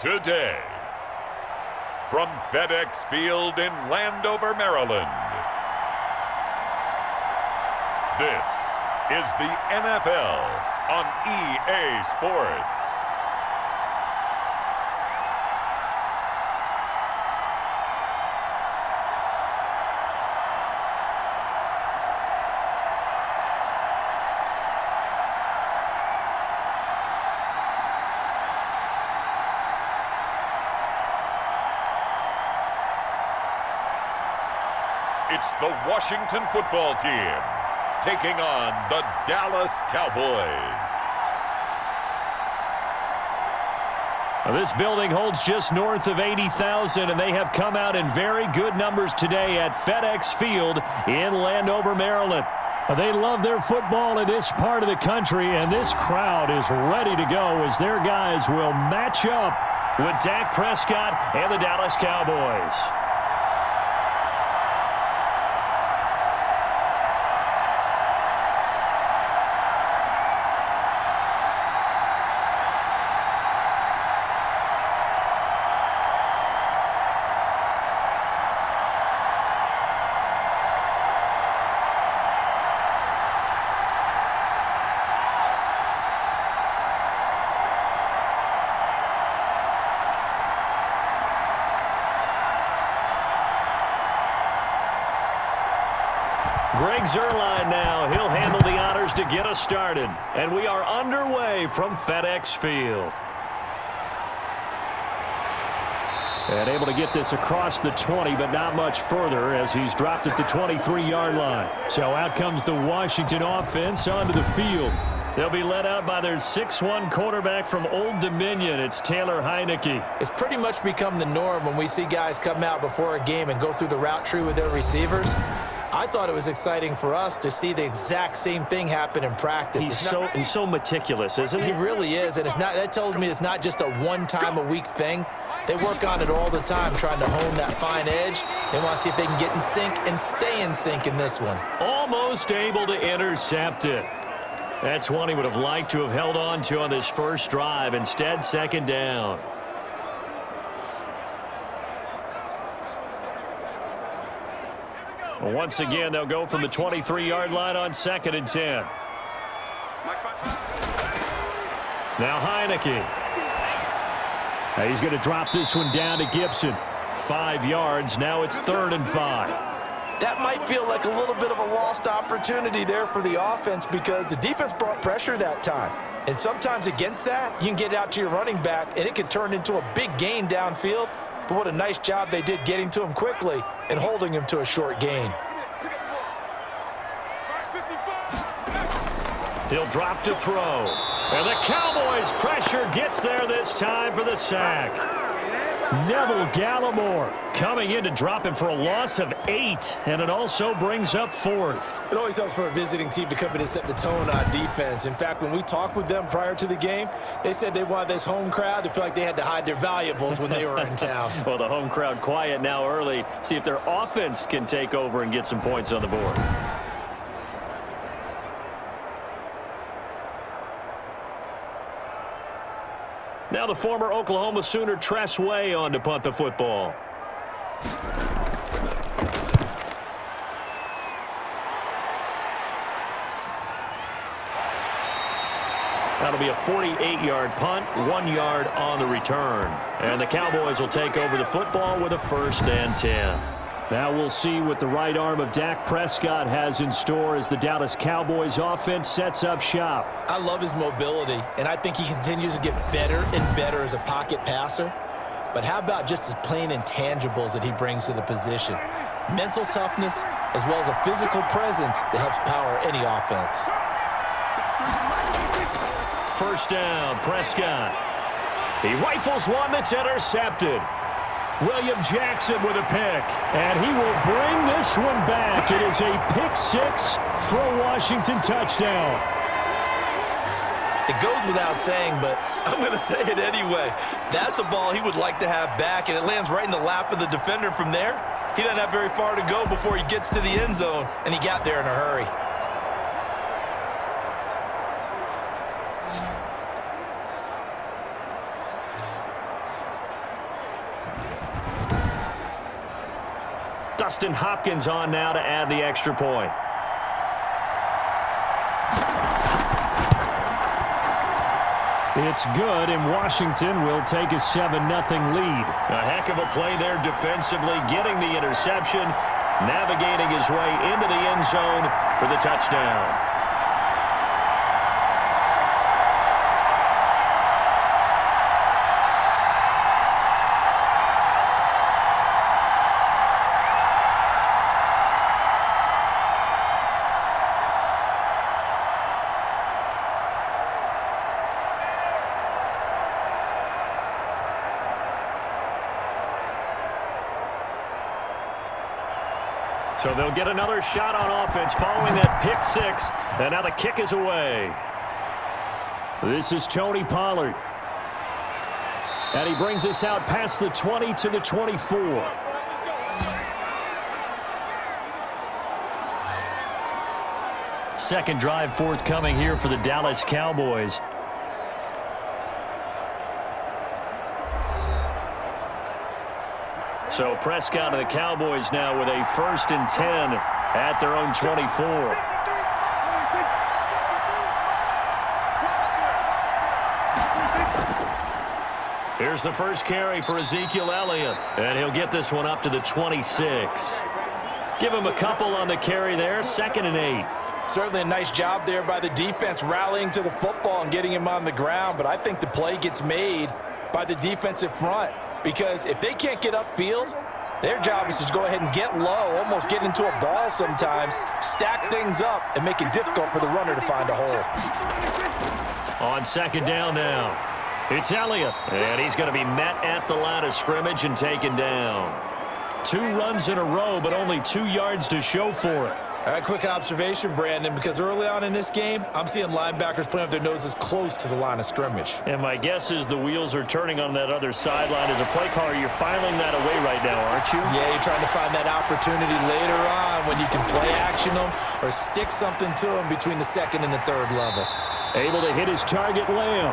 today. From FedEx Field in Landover, Maryland, this is the NFL on EA Sports. It's the Washington football team taking on the Dallas Cowboys. Well, this building holds just north of 80,000, and they have come out in very good numbers today at FedEx Field in Landover, Maryland. They love their football in this part of the country, and this crowd is ready to go as their guys will match up with Dak Prescott and the Dallas Cowboys. Greg Zuerlein now. He'll handle the honors to get us started. And we are underway from FedEx Field. And able to get this across the 20, but not much further as he's dropped at the 23-yard line. So out comes the Washington offense onto the field. They'll be led out by their 6'1 quarterback from Old Dominion. It's Taylor Heineke. It's pretty much become the norm when we see guys come out before a game and go through the route tree with their receivers. I thought it was exciting for us to see the exact same thing happen in practice. He's so meticulous, isn't he? He really is, and that tells me it's not just a one-time-a-week thing. They work on it all the time, trying to hone that fine edge. They want to see if they can get in sync and stay in sync in this one. Almost able to intercept it. That's one he would have liked to have held on to on this first drive. Instead, second down. Once again, they'll go from the 23-yard line on 2nd and 10. Now Heineke. He's going to drop this one down to Gibson. 5 yards. Now it's 3rd and 5. That might feel like a little bit of a lost opportunity there for the offense because the defense brought pressure that time. And sometimes against that, you can get out to your running back, and it can turn into a big gain downfield. But what a nice job they did getting to him quickly and holding him to a short gain. He'll drop to throw. And the Cowboys pressure gets there this time for the sack. Neville Gallimore coming in to drop him for a loss of 8, and it also brings up 4th. It always helps for a visiting team to come in and set the tone on defense. In fact, when we talked with them prior to the game, they said they wanted this home crowd to feel like they had to hide their valuables when they were in town. Well, the home crowd quiet now early. See if their offense can take over and get some points on the board. Now the former Oklahoma Sooner Tress Way on to punt the football. That'll be a 48-yard punt, 1 yard on the return. And the Cowboys will take over the football with a 1st and 10. Now we'll see what the right arm of Dak Prescott has in store as the Dallas Cowboys offense sets up shop. I love his mobility, and I think he continues to get better and better as a pocket passer. But how about just his plain intangibles that he brings to the position? Mental toughness, as well as a physical presence that helps power any offense. 1st down, Prescott. He rifles one that's intercepted. William Jackson with a pick, and he will bring this one back. It is a pick 6 for a Washington touchdown. It goes without saying, but I'm going to say it anyway. That's a ball he would like to have back, and it lands right in the lap of the defender from there. He doesn't have very far to go before he gets to the end zone, and he got there in a hurry. Dustin Hopkins on now to add the extra point. It's good, and Washington will take a 7-0 lead. A heck of a play there defensively, getting the interception, navigating his way into the end zone for the touchdown. So they'll get another shot on offense following that pick six. And now the kick is away. This is Tony Pollard. And he brings us out past the 20 to the 24. Second drive forthcoming here for the Dallas Cowboys. So Prescott and the Cowboys now with a 1st and 10 at their own 24. Here's the first carry for Ezekiel Elliott, and he'll get this one up to the 26. Give him a couple on the carry there, 2nd and 8. Certainly a nice job there by the defense rallying to the football and getting him on the ground, but I think the play gets made by the defensive front. Because if they can't get upfield, their job is to go ahead and get low, almost get into a ball sometimes, stack things up, and make it difficult for the runner to find a hole. On 2nd down now, it's Elliott, and he's going to be met at the line of scrimmage and taken down. 2 runs in a row, but only 2 yards to show for it. All right, quick observation, Brandon, because early on in this game, I'm seeing linebackers playing with their noses close to the line of scrimmage. And my guess is the wheels are turning on that other sideline. As a play caller, you're filing that away right now, aren't you? Yeah, you're trying to find that opportunity later on when you can play action them or stick something to them between the 2nd and the 3rd level. Able to hit his target, Lamb.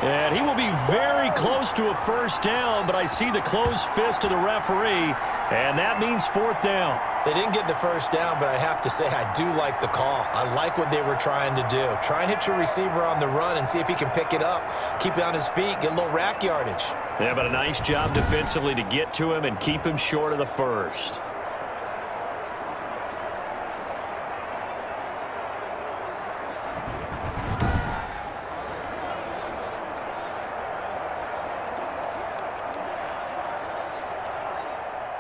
And he will be very close to a 1st down, but I see the closed fist of the referee, and that means 4th down. They didn't get the 1st down, but I have to say I do like the call. I like what they were trying to do. Try and hit your receiver on the run and see if he can pick it up, keep it on his feet, get a little rack yardage. Yeah, but a nice job defensively to get to him and keep him short of the 1st.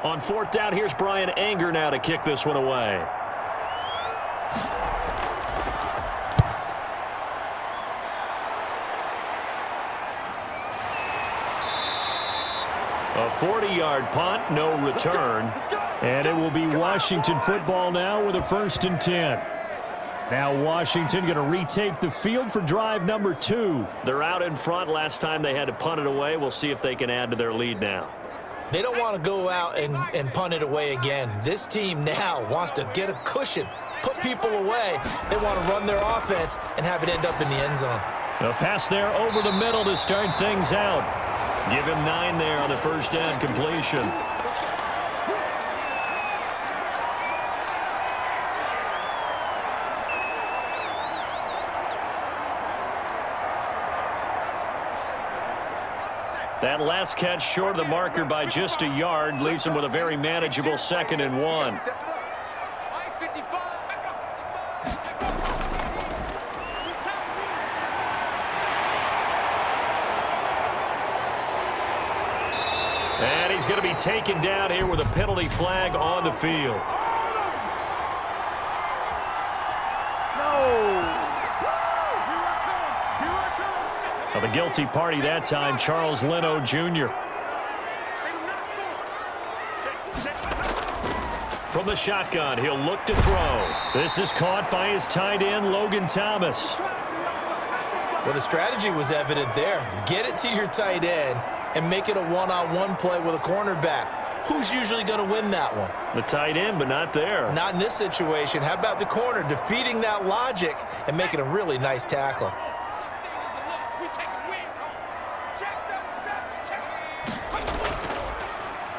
On 4th down, here's Brian Anger now to kick this one away. A 40-yard punt, no return. And it will be Washington football now with a 1st and 10. Now Washington going to retake the field for drive number 2. They're out in front. Last time they had to punt it away. We'll see if they can add to their lead now. They don't want to go out and punt it away again. This team now wants to get a cushion, put people away. They want to run their offense and have it end up in the end zone. A pass there over the middle to start things out. Give him 9 there on the 1st down completion. That last catch short of the marker by just a yard leaves him with a very manageable 2nd and 1. And he's going to be taken down here with a penalty flag on the field. Well, the guilty party that time, Charles Leno Jr. From the shotgun, he'll look to throw. This is caught by his tight end, Logan Thomas. Well, the strategy was evident there. Get it to your tight end and make it a one-on-one play with a cornerback. Who's usually going to win that one? The tight end, but not there. Not in this situation. How about the corner defeating that logic and making a really nice tackle?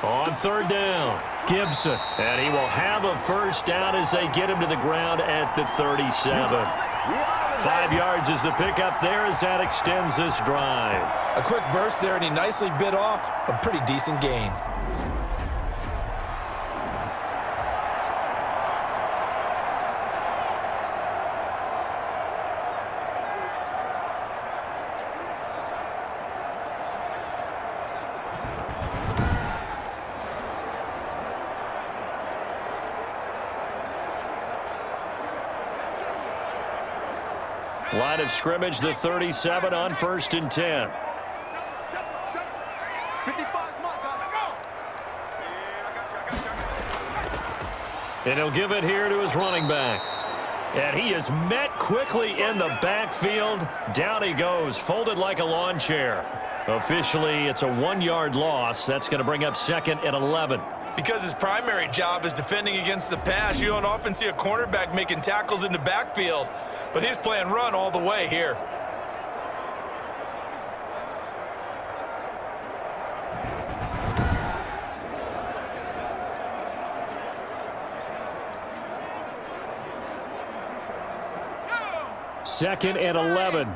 On third down, Gibson. And he will have a first down as they get him to the ground at the 37. 5 yards is the pickup there as that extends this drive. A quick burst there, and he nicely bit off a pretty decent gain. Line of scrimmage, the 37 on 1st and 10. And he'll give it here to his running back. And he is met quickly in the backfield. Down he goes, folded like a lawn chair. Officially, it's a 1-yard loss. That's going to bring up 2nd and 11. Because his primary job is defending against the pass, you don't often see a cornerback making tackles in the backfield. But he's playing run all the way here. Second and 11.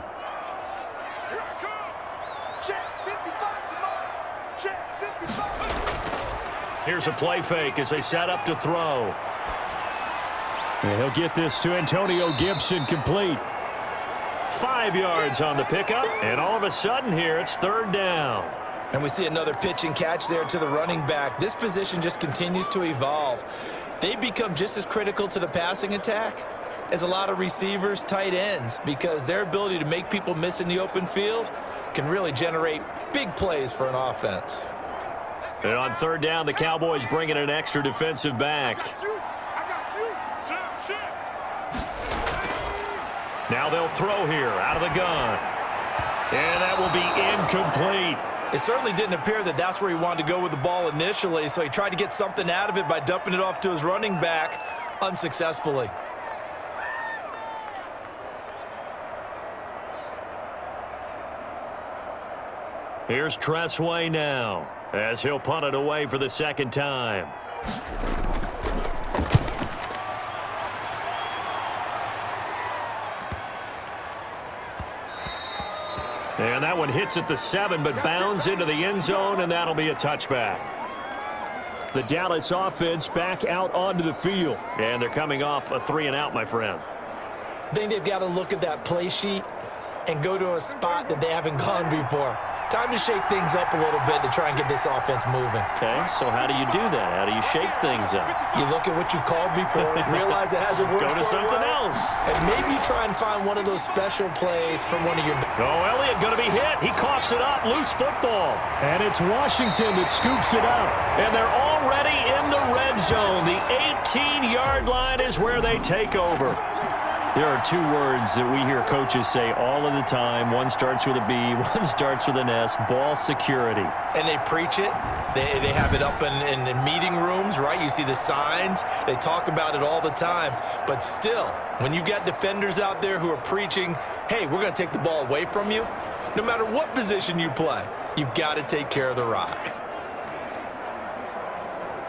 Here's a play fake as they set up to throw. And he'll get this to Antonio Gibson, complete. 5 yards on the pickup, and all of a sudden here it's 3rd down. And we see another pitch and catch there to the running back. This position just continues to evolve. They become just as critical to the passing attack as a lot of receivers, tight ends, because their ability to make people miss in the open field can really generate big plays for an offense. And on 3rd down, the Cowboys bring in an extra defensive back. Now they'll throw here out of the gun. And that will be incomplete. It certainly didn't appear that that's where he wanted to go with the ball initially, so he tried to get something out of it by dumping it off to his running back unsuccessfully. Here's Tressway now as he'll punt it away for the 2nd time. And that one hits at the 7, but bounds into the end zone, and that'll be a touchback. The Dallas offense back out onto the field. And they're coming off a 3-and-out, my friend. I think they've got to look at that play sheet and go to a spot that they haven't gone before. Time to shake things up a little bit to try and get this offense moving. Okay, so how do you do that? How do you shake things up? You look at what you've called before, realize it hasn't worked. Go to so something well, else. and maybe try and find one of those special plays from one of your... Oh, Elliott going to be hit. He coughs it up. Loose football. And it's Washington that scoops it up. And they're already in the red zone. The 18-yard line is where they take over. There are 2 words that we hear coaches say all of the time. One starts with a B, one starts with an S, ball security. And they preach it. They have it up in meeting rooms, right? You see the signs. They talk about it all the time. But still, when you've got defenders out there who are preaching, hey, we're going to take the ball away from you, no matter what position you play, you've got to take care of the rock.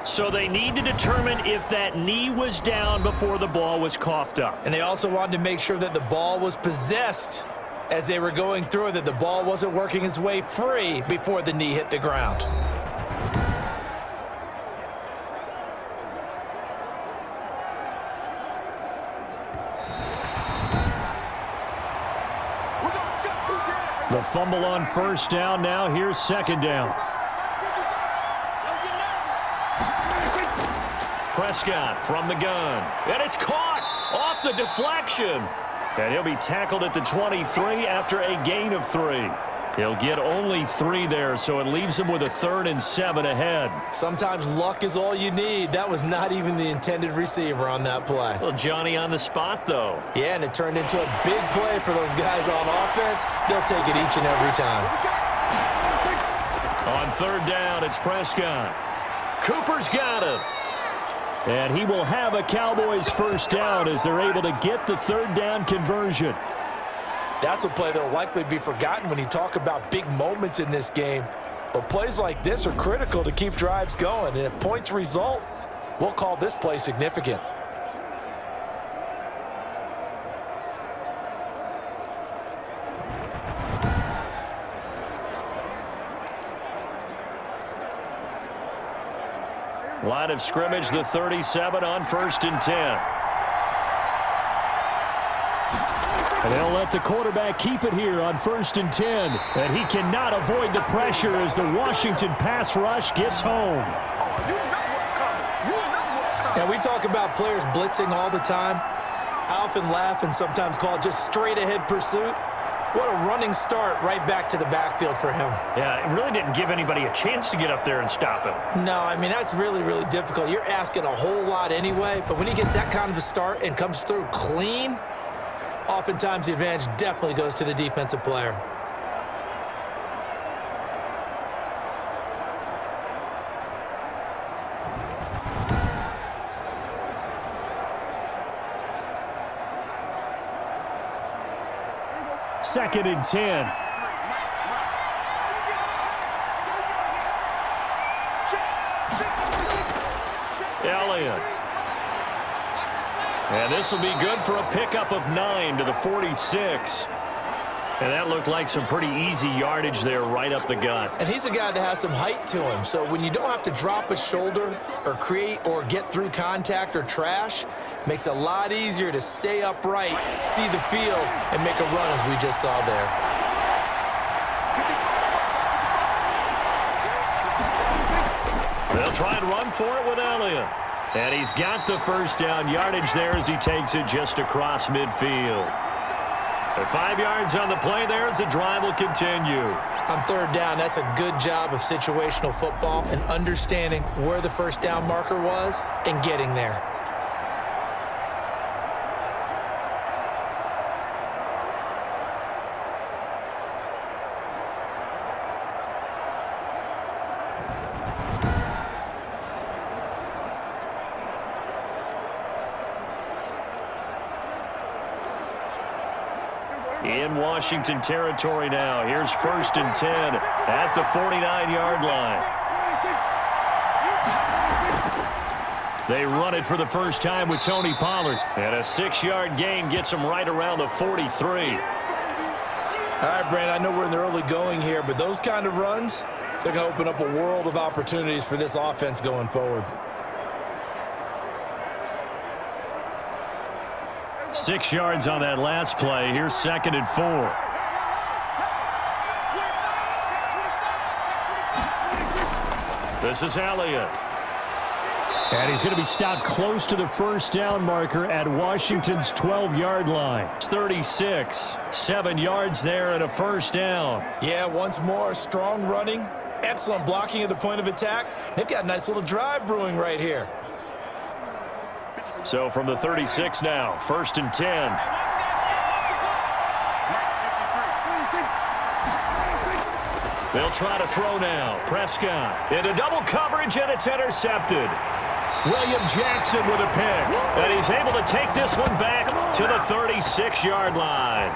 So they need to determine if that knee was down before the ball was coughed up. And they also wanted to make sure that the ball was possessed as they were going through it, that the ball wasn't working its way free before the knee hit the ground. The fumble on 1st down. Now here's 2nd down. Prescott from the gun. And it's caught off the deflection. And he'll be tackled at the 23 after a gain of 3. He'll get only 3 there, so it leaves him with a 3rd and 7 ahead. Sometimes luck is all you need. That was not even the intended receiver on that play. Well, Johnny on the spot, though. Yeah, and it turned into a big play for those guys on offense. They'll take it each and every time. On 3rd down, it's Prescott. Cooper's got him. And he will have a Cowboys 1st down as they're able to get the 3rd down conversion. That's a play that will likely be forgotten when you talk about big moments in this game. But plays like this are critical to keep drives going, and if points result, we'll call this play significant. Line of scrimmage, the 37 on 1st and 10. And they'll let the quarterback keep it here on 1st and 10. And he cannot avoid the pressure as the Washington pass rush gets home. Now, we talk about players blitzing all the time. I often laugh and sometimes call it just straight-ahead pursuit. What a running start right back to the backfield for him. Yeah, it really didn't give anybody a chance to get up there and stop him. No, I mean, that's really, really difficult. You're asking a whole lot anyway, but when he gets that kind of a start and comes through clean, oftentimes the advantage definitely goes to the defensive player. Second and 10. Elliott. And this will be good for a pickup of 9 to the 46. And that looked like some pretty easy yardage there right up the gut. And he's a guy that has some height to him. So when you don't have to drop a shoulder or create or get through contact or trash, makes it a lot easier to stay upright, see the field, and make a run as we just saw there. They'll try and run for it with Elliott. And he's got the first down yardage there as he takes it just across midfield. 5 yards on the play there as the drive will continue. On 3rd down, that's a good job of situational football and understanding where the first down marker was and getting there. In Washington territory now. Here's 1st and 10 at the 49-yard line. They run it for the first time with Tony Pollard. And a 6-yard gain gets him right around the 43. All right, Brandon, I know we're in the early going here, but those kind of runs, they're going to open up a world of opportunities for this offense going forward. 6 yards on that last play. Here's 2nd and 4. This is Elliott. And he's going to be stopped close to the first down marker at Washington's 12-yard line. It's 36. 7 yards there and a first down. Yeah, once more, strong running, excellent blocking at the point of attack. They've got a nice little drive brewing right here. So from the 36 now, 1st and 10. They'll try to throw now. Prescott into double coverage, and it's intercepted. William Jackson with a pick. And he's able to take this one back to the 36-yard line.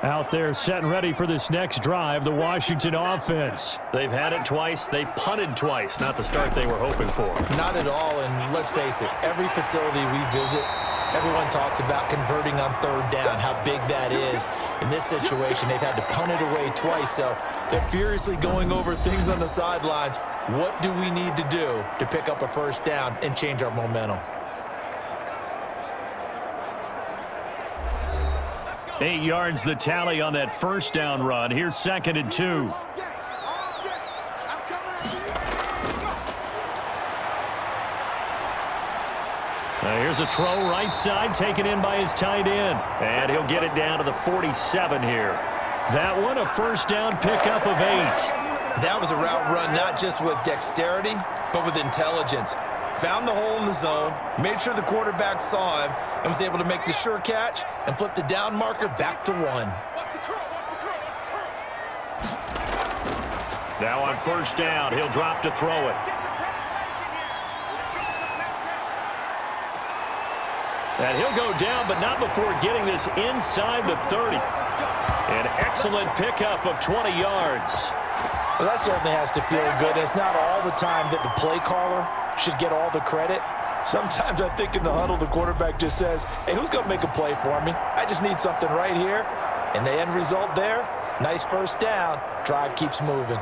Out there set and ready for this next drive, the Washington offense. They've had it twice. They've punted twice. Not the start they were hoping for. Not at all, and let's face it, every facility we visit, everyone talks about converting on 3rd down, how big that is. In this situation, they've had to punt it away twice, so they're furiously going over things on the sidelines. What do we need to do to pick up a first down and change our momentum? 8 yards the tally on that first down run. Here's 2nd and 2. Here's a throw right side taken in by his tight end. And he'll get it down to the 47 here. That one a first down pickup of 8. That was a route run not just with dexterity, but with intelligence. found the hole in the zone, made sure the quarterback saw him, and was able to make the sure catch and flip the down marker back to 1. Now on first down, he'll drop to throw it. And he'll go down, but not before getting this inside the 30. An excellent pickup of 20 yards. Well, that certainly has to feel good. It's not all the time that the play caller should get all the credit. Sometimes I think in the huddle, the quarterback just says, hey, who's going to make a play for me? I just need something right here. And the end result there, nice first down. Drive keeps moving.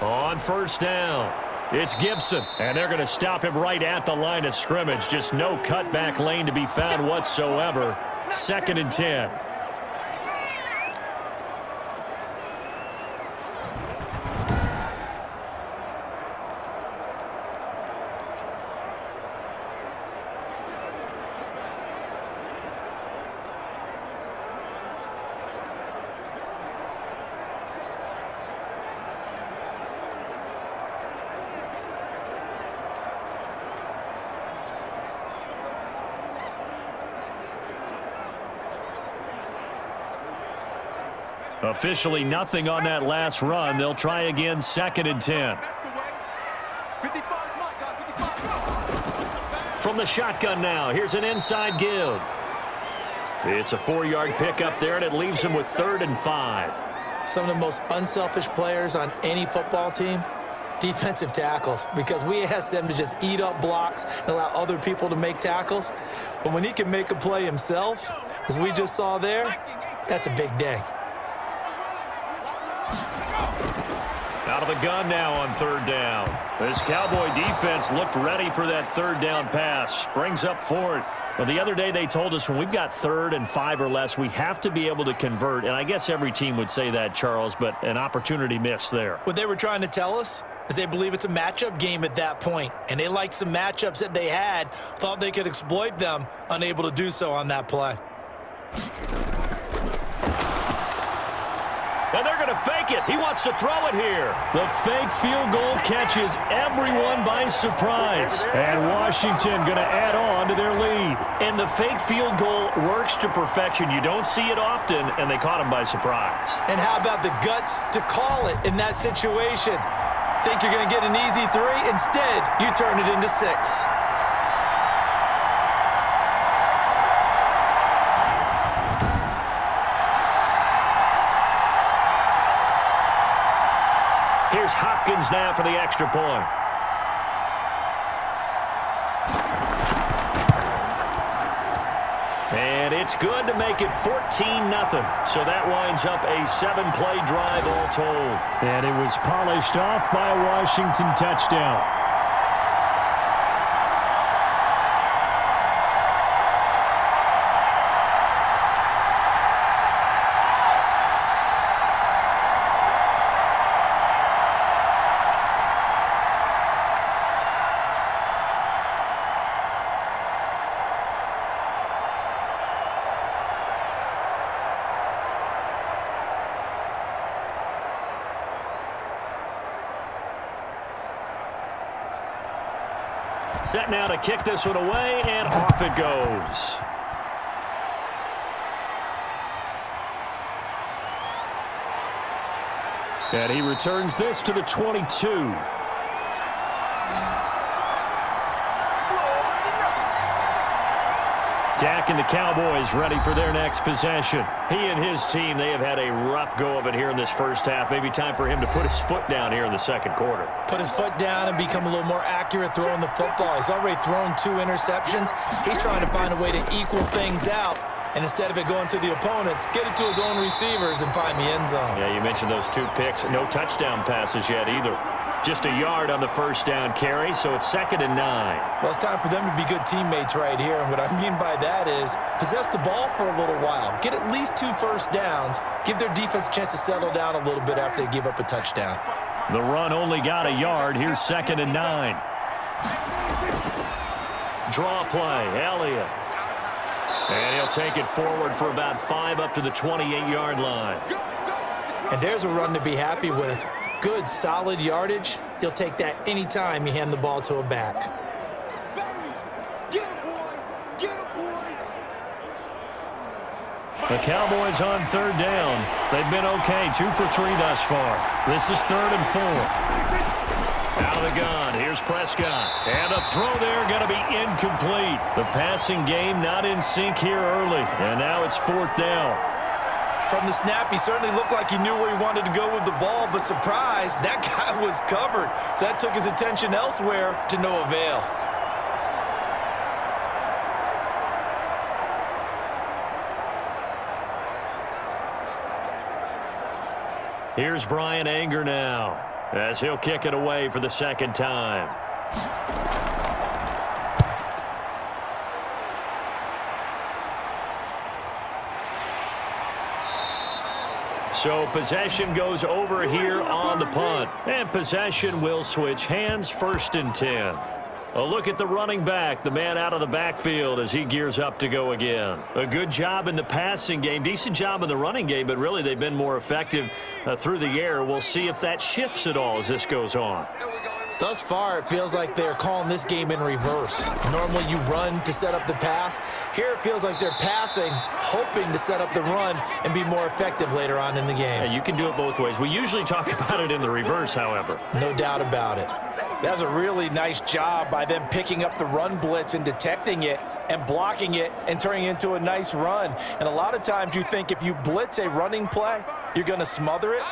On first down, it's Gibson, and they're going to stop him right at the line of scrimmage. Just no cutback lane to be found whatsoever. 2nd and 10. Officially nothing on that last run. They'll try again, 2nd and 10. From the shotgun now, here's an inside give. It's a 4-yard pickup there, and it leaves him with 3rd and 5. Some of the most unselfish players on any football team, defensive tackles, because we ask them to just eat up blocks and allow other people to make tackles. But when he can make a play himself, as we just saw there, that's a big day. Out of the gun now on 3rd down. This Cowboy defense looked ready for that 3rd down pass. Brings up 4th. Well, the other day they told us when we've got 3rd and 5 or less, we have to be able to convert. And I guess every team would say that, Charles, but an opportunity missed there. What they were trying to tell us is they believe it's a matchup game at that point. And they liked some matchups that they had, thought they could exploit them, unable to do so on that play. And they're going to fake it. He wants to throw it here. The fake field goal catches everyone by surprise. And Washington going to add on to their lead. And the fake field goal works to perfection. You don't see it often, and they caught him by surprise. And how about the guts to call it in that situation? Think you're going to get an easy 3? Instead, you turn it into 6. Here's Hopkins now for the extra point. And it's good to make it 14-0. So that winds up a 7-play drive all told. And it was polished off by a Washington touchdown. Set now to kick this one away, and off it goes. And he returns this to the 22. Dak and the Cowboys ready for their next possession. He and his team, they have had a rough go of it here in this first half. Maybe time for him to put his foot down here in the second quarter. Put his foot down and become a little more accurate throwing the football. He's already thrown 2 interceptions. He's trying to find a way to equal things out. And instead of it going to the opponents, get it to his own receivers and find the end zone. Yeah, you mentioned those 2 picks. No touchdown passes yet either. Just a yard on the first down carry, so it's 2nd and 9. Well, it's time for them to be good teammates right here. And what I mean by that is possess the ball for a little while. Get at least 2 first downs. Give their defense a chance to settle down a little bit after they give up a touchdown. The run only got a yard. Here's 2nd and 9. Draw play, Elliott. And he'll take it forward for about 5 up to the 28-yard line. And there's a run to be happy with. Good, solid yardage. He'll take that anytime you hand the ball to a back. The Cowboys on 3rd down. They've been okay, 2 for 3 thus far. This is 3rd and 4. Out of the gun, here's Prescott. And a throw there going to be incomplete. The passing game not in sync here early. And now it's 4th down. From the snap, he certainly looked like he knew where he wanted to go with the ball, but surprise, that guy was covered. So that took his attention elsewhere to no avail. Here's Brian Anger now, as he'll kick it away for the 2nd time. So possession goes over here on the punt. And possession will switch hands, 1st and 10. A look at the running back, the man out of the backfield as he gears up to go again. A good job in the passing game, decent job in the running game, but really they've been more effective through the air. We'll see if that shifts at all as this goes on. Thus far, it feels like they're calling this game in reverse. Normally you run to set up the pass. Here it feels like they're passing, hoping to set up the run and be more effective later on in the game. Yeah, you can do it both ways. We usually talk about it in the reverse, however. No doubt about it. That was a really nice job by them picking up the run blitz and detecting it and blocking it and turning it into a nice run. And a lot of times you think if you blitz a running play, you're going to smother it.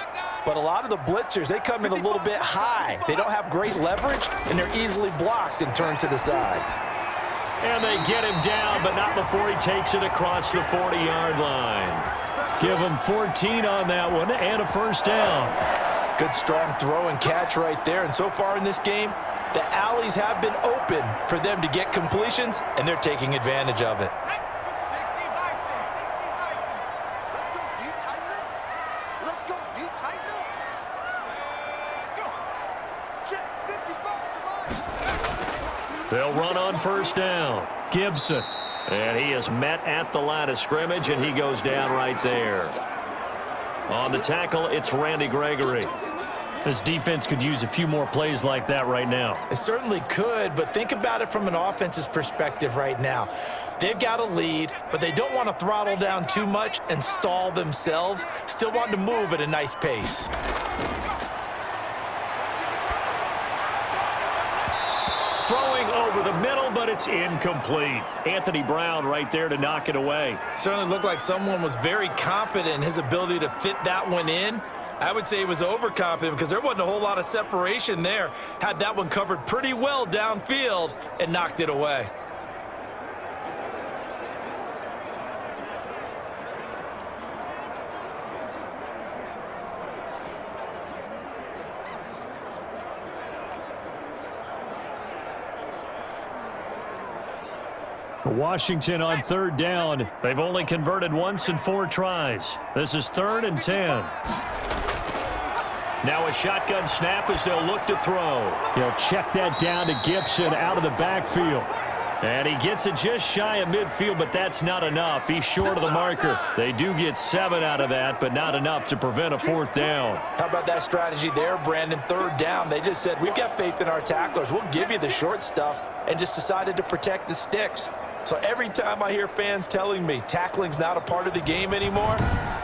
But a lot of the blitzers, they come in a little bit high. They don't have great leverage, and they're easily blocked and turned to the side. And they get him down, but not before he takes it across the 40-yard line. Give him 14 on that one and a 1st down. Good strong throw and catch right there. And so far in this game, the alleys have been open for them to get completions, and they're taking advantage of it. They'll run on 1st down. Gibson. And he is met at the line of scrimmage, and he goes down right there. On the tackle, it's Randy Gregory. This defense could use a few more plays like that right now. It certainly could, but think about it from an offense's perspective right now. They've got a lead, but they don't want to throttle down too much and stall themselves. Still want to move at a nice pace. Throwing over the middle, but it's incomplete. Anthony Brown right there to knock it away. Certainly looked like someone was very confident in his ability to fit that one in. I would say he was overconfident because there wasn't a whole lot of separation there. Had that one covered pretty well downfield and knocked it away. Washington on 3rd down. They've only converted once in 4 tries. This is 3rd and 10. Now a shotgun snap as they'll look to throw. He'll check that down to Gibson out of the backfield. And he gets it just shy of midfield, but that's not enough. He's short of the marker. They do get 7 out of that, but not enough to prevent a 4th down. How about that strategy there, Brandon? 3rd down. They just said, we've got faith in our tacklers. We'll give you the short stuff, and just decided to protect the sticks. So every time I hear fans telling me tackling's not a part of the game anymore,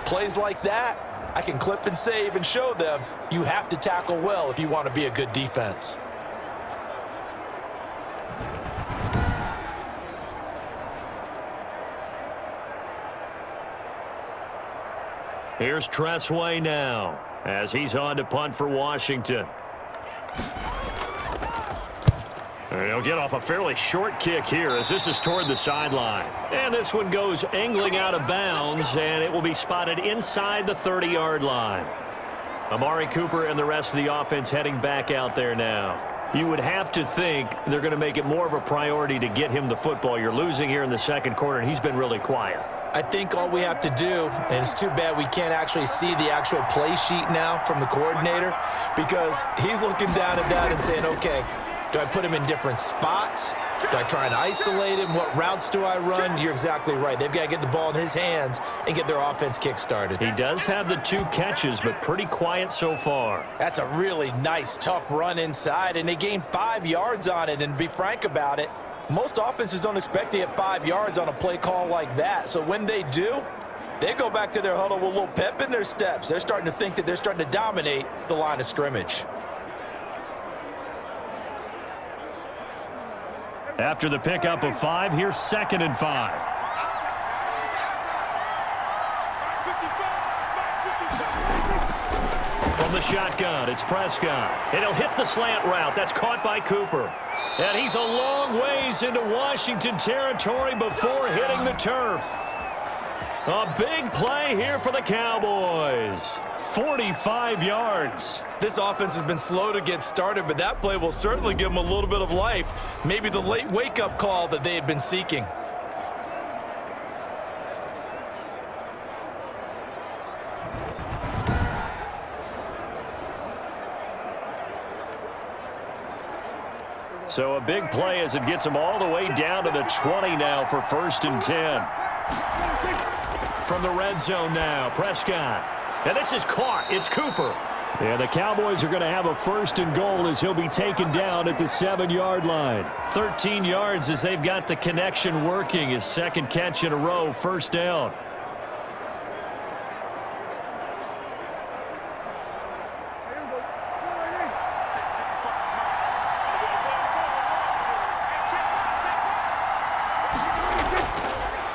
plays like that, I can clip and save and show them you have to tackle well if you want to be a good defense. Here's Tressway now as he's on to punt for Washington. And he'll get off a fairly short kick here as this is toward the sideline. And this one goes angling out of bounds, and it will be spotted inside the 30-yard line. Amari Cooper and the rest of the offense heading back out there now. You would have to think they're going to make it more of a priority to get him the football. You're losing here in the second quarter, and he's been really quiet. I think all we have to do, and it's too bad we can't actually see the actual play sheet now from the coordinator, because he's looking down and saying, okay, do I put him in different spots? Do I try and isolate him? What routes do I run? You're exactly right. They've got to get the ball in his hands and get their offense kick-started. He does have the 2 catches, but pretty quiet so far. That's a really nice, tough run inside, and they gained 5 yards on it. And to be frank about it, most offenses don't expect to get 5 yards on a play call like that. So when they do, they go back to their huddle with a little pep in their steps. They're starting to think that they're starting to dominate the line of scrimmage. After the pickup of 5, here's 2nd and 5. From the shotgun, it's Prescott. And he'll hit the slant route. That's caught by Cooper. And he's a long ways into Washington territory before hitting the turf. A big play here for the Cowboys. 45 yards. This offense has been slow to get started, but that play will certainly give them a little bit of life. Maybe the late wake-up call that they had been seeking. So a big play as it gets them all the way down to the 20 now for 1st and 10. From the red zone now, Prescott. And this is caught. It's Cooper. And the Cowboys are going to have a 1st and goal as he'll be taken down at the 7-yard line. 13 yards as they've got the connection working. His 2nd catch in a row, 1st down.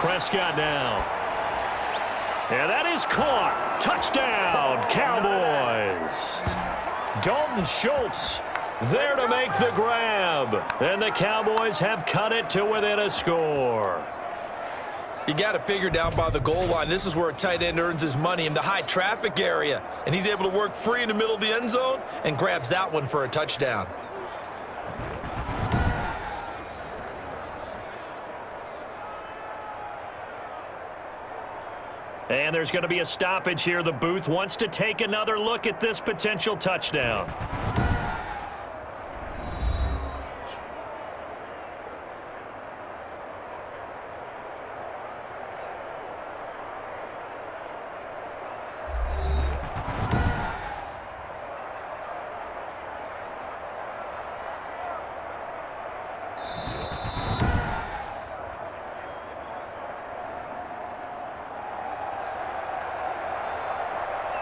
Prescott now. And that is caught. Touchdown, Cowboys. Dalton Schultz there to make the grab. And the Cowboys have cut it to within a score. You got to figure down by the goal line. This is where a tight end earns his money, in the high traffic area. And he's able to work free in the middle of the end zone and grabs that one for a touchdown. And there's going to be a stoppage here. The booth wants to take another look at this potential touchdown.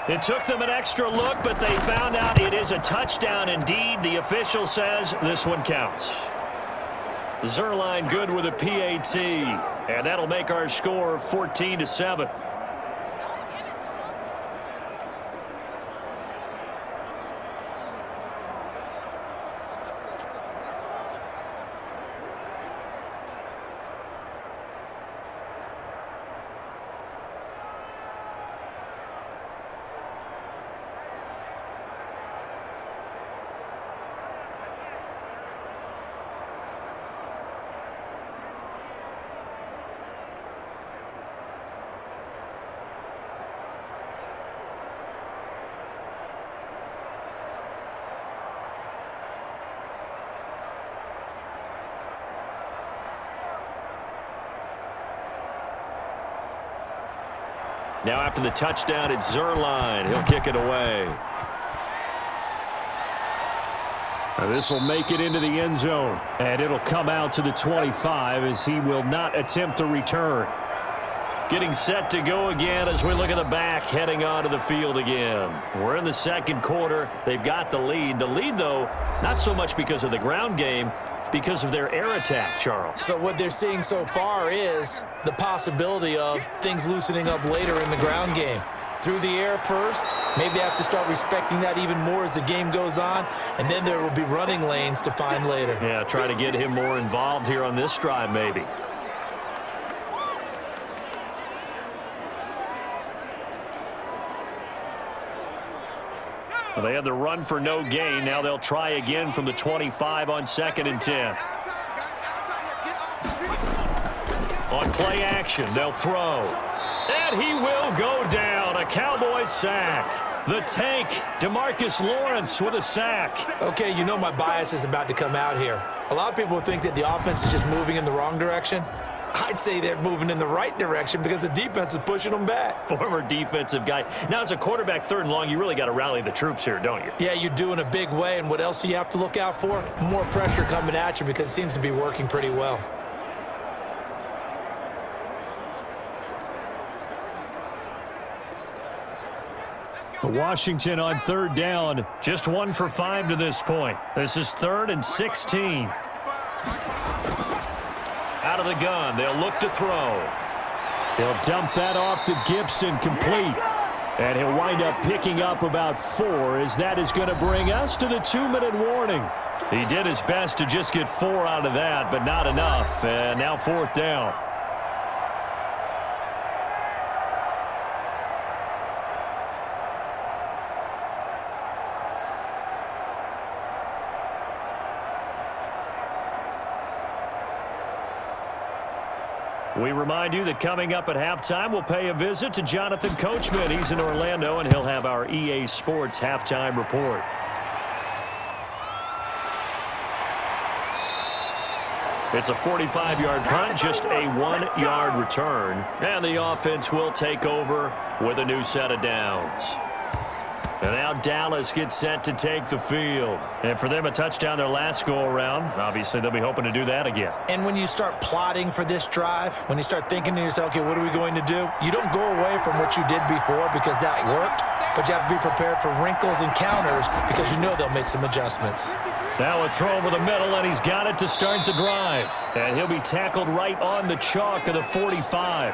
It took them an extra look, but they found out it is a touchdown indeed. The official says this one counts. Zerline good with a PAT, and that'll make our score 14-7. Now after the touchdown, it's Zerline. He'll kick it away. This will make it into the end zone. And it'll come out to the 25 as he will not attempt to return. Getting set to go again as we look at the back heading onto the field again. We're in the second quarter. They've got the lead. The lead, though, not so much because of the ground game, because of their air attack, Charles. So what they're seeing so far is the possibility of things loosening up later in the ground game. Through the air first, maybe they have to start respecting that even more as the game goes on, and then there will be running lanes to find later. Yeah, try to get him more involved here on this drive maybe. Well, they had the run for no gain. Now they'll try again from the 25 on 2nd and 10. On play action, they'll throw. And he will go down. A Cowboys sack. The tank, DeMarcus Lawrence with a sack. Okay, you know my bias is about to come out here. A lot of people think that the offense is just moving in the wrong direction. I'd say they're moving in the right direction because the defense is pushing them back. Former defensive guy. Now, as a quarterback, 3rd and long, you really got to rally the troops here, don't you? Yeah, you do in a big way. And what else do you have to look out for? More pressure coming at you because it seems to be working pretty well. Washington on 3rd down. Just 1 for 5 to this point. This is 3rd and 16. Out of the gun. They'll look to throw. He'll dump that off to Gibson, complete. And he'll wind up picking up about 4, as that is going to bring us to the 2-minute warning. He did his best to just get 4 out of that, but not enough. And now 4th down. We remind you that coming up at halftime, we'll pay a visit to Jonathan Coachman. He's in Orlando, and he'll have our EA Sports halftime report. It's a 45-yard punt, just a 1-yard return. And the offense will take over with a new set of downs. And now Dallas gets set to take the field. And for them, a touchdown their last go-around. Obviously, they'll be hoping to do that again. And when you start plotting for this drive, when you start thinking to yourself, okay, what are we going to do? You don't go away from what you did before because that worked, but you have to be prepared for wrinkles and counters because you know they'll make some adjustments. Now a throw over the middle, and he's got it to start the drive. And he'll be tackled right on the chalk of the 45.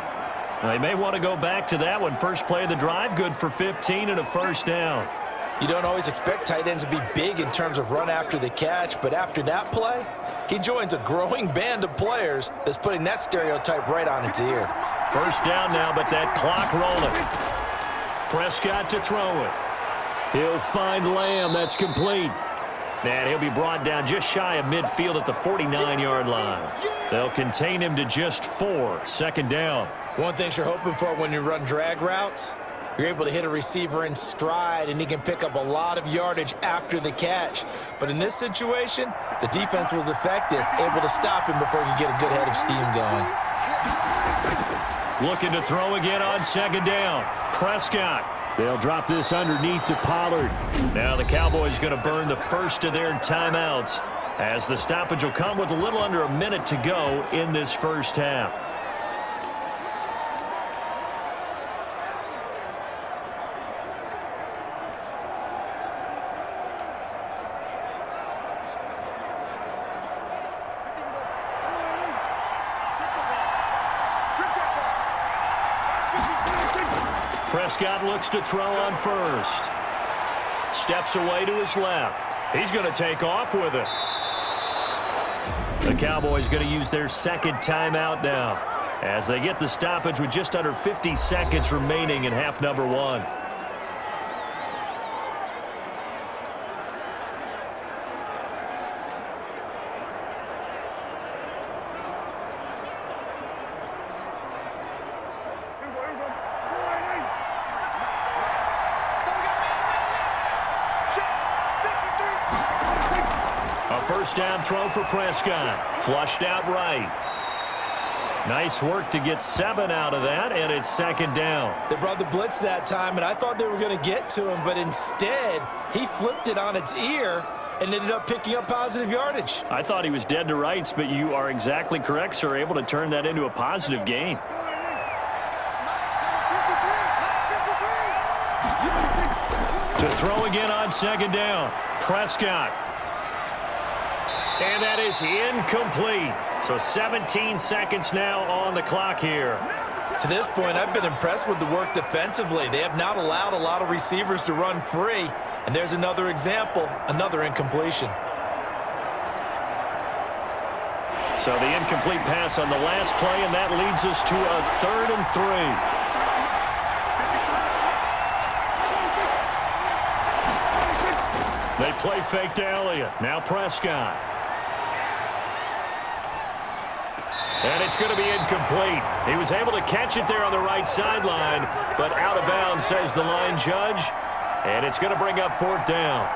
They may want to go back to that one. First play of the drive, good for 15 and a 1st down. You don't always expect tight ends to be big in terms of run after the catch, but after that play, he joins a growing band of players that's putting that stereotype right on its ear. 1st down now, but that clock rolling. Prescott to throw it. He'll find Lamb. That's complete. And he'll be brought down just shy of midfield at the 49-yard line. They'll contain him to just 4. 2nd down. One thing you're hoping for when you run drag routes, you're able to hit a receiver in stride, and he can pick up a lot of yardage after the catch. But in this situation, the defense was effective, able to stop him before he could get a good head of steam going. Looking to throw again on 2nd down. Prescott. They'll drop this underneath to Pollard. Now the Cowboys going to burn the first of their timeouts, as the stoppage will come with a little under a minute to go in this first half. Prescott looks to throw on 1st. Steps away to his left. He's going to take off with it. The Cowboys going to use their 2nd timeout now, as they get the stoppage with just under 50 seconds remaining in half number 1. First down throw for Prescott. Flushed out right. Nice work to get 7 out of that, and it's 2nd down. They brought the blitz that time, and I thought they were going to get to him, but instead, he flipped it on its ear and ended up picking up positive yardage. I thought he was dead to rights, but you are exactly correct, sir. Able to turn that into a positive gain. To throw again on 2nd down. Prescott. And that is incomplete. So 17 seconds now on the clock here. To this point, I've been impressed with the work defensively. They have not allowed a lot of receivers to run free. And there's another example, another incompletion. So the incomplete pass on the last play, and that leads us to a 3rd and 3. They play fake to Elliott. Now Prescott. And it's going to be incomplete. He was able to catch it there on the right sideline, but out of bounds, says the line judge. And it's going to bring up fourth down.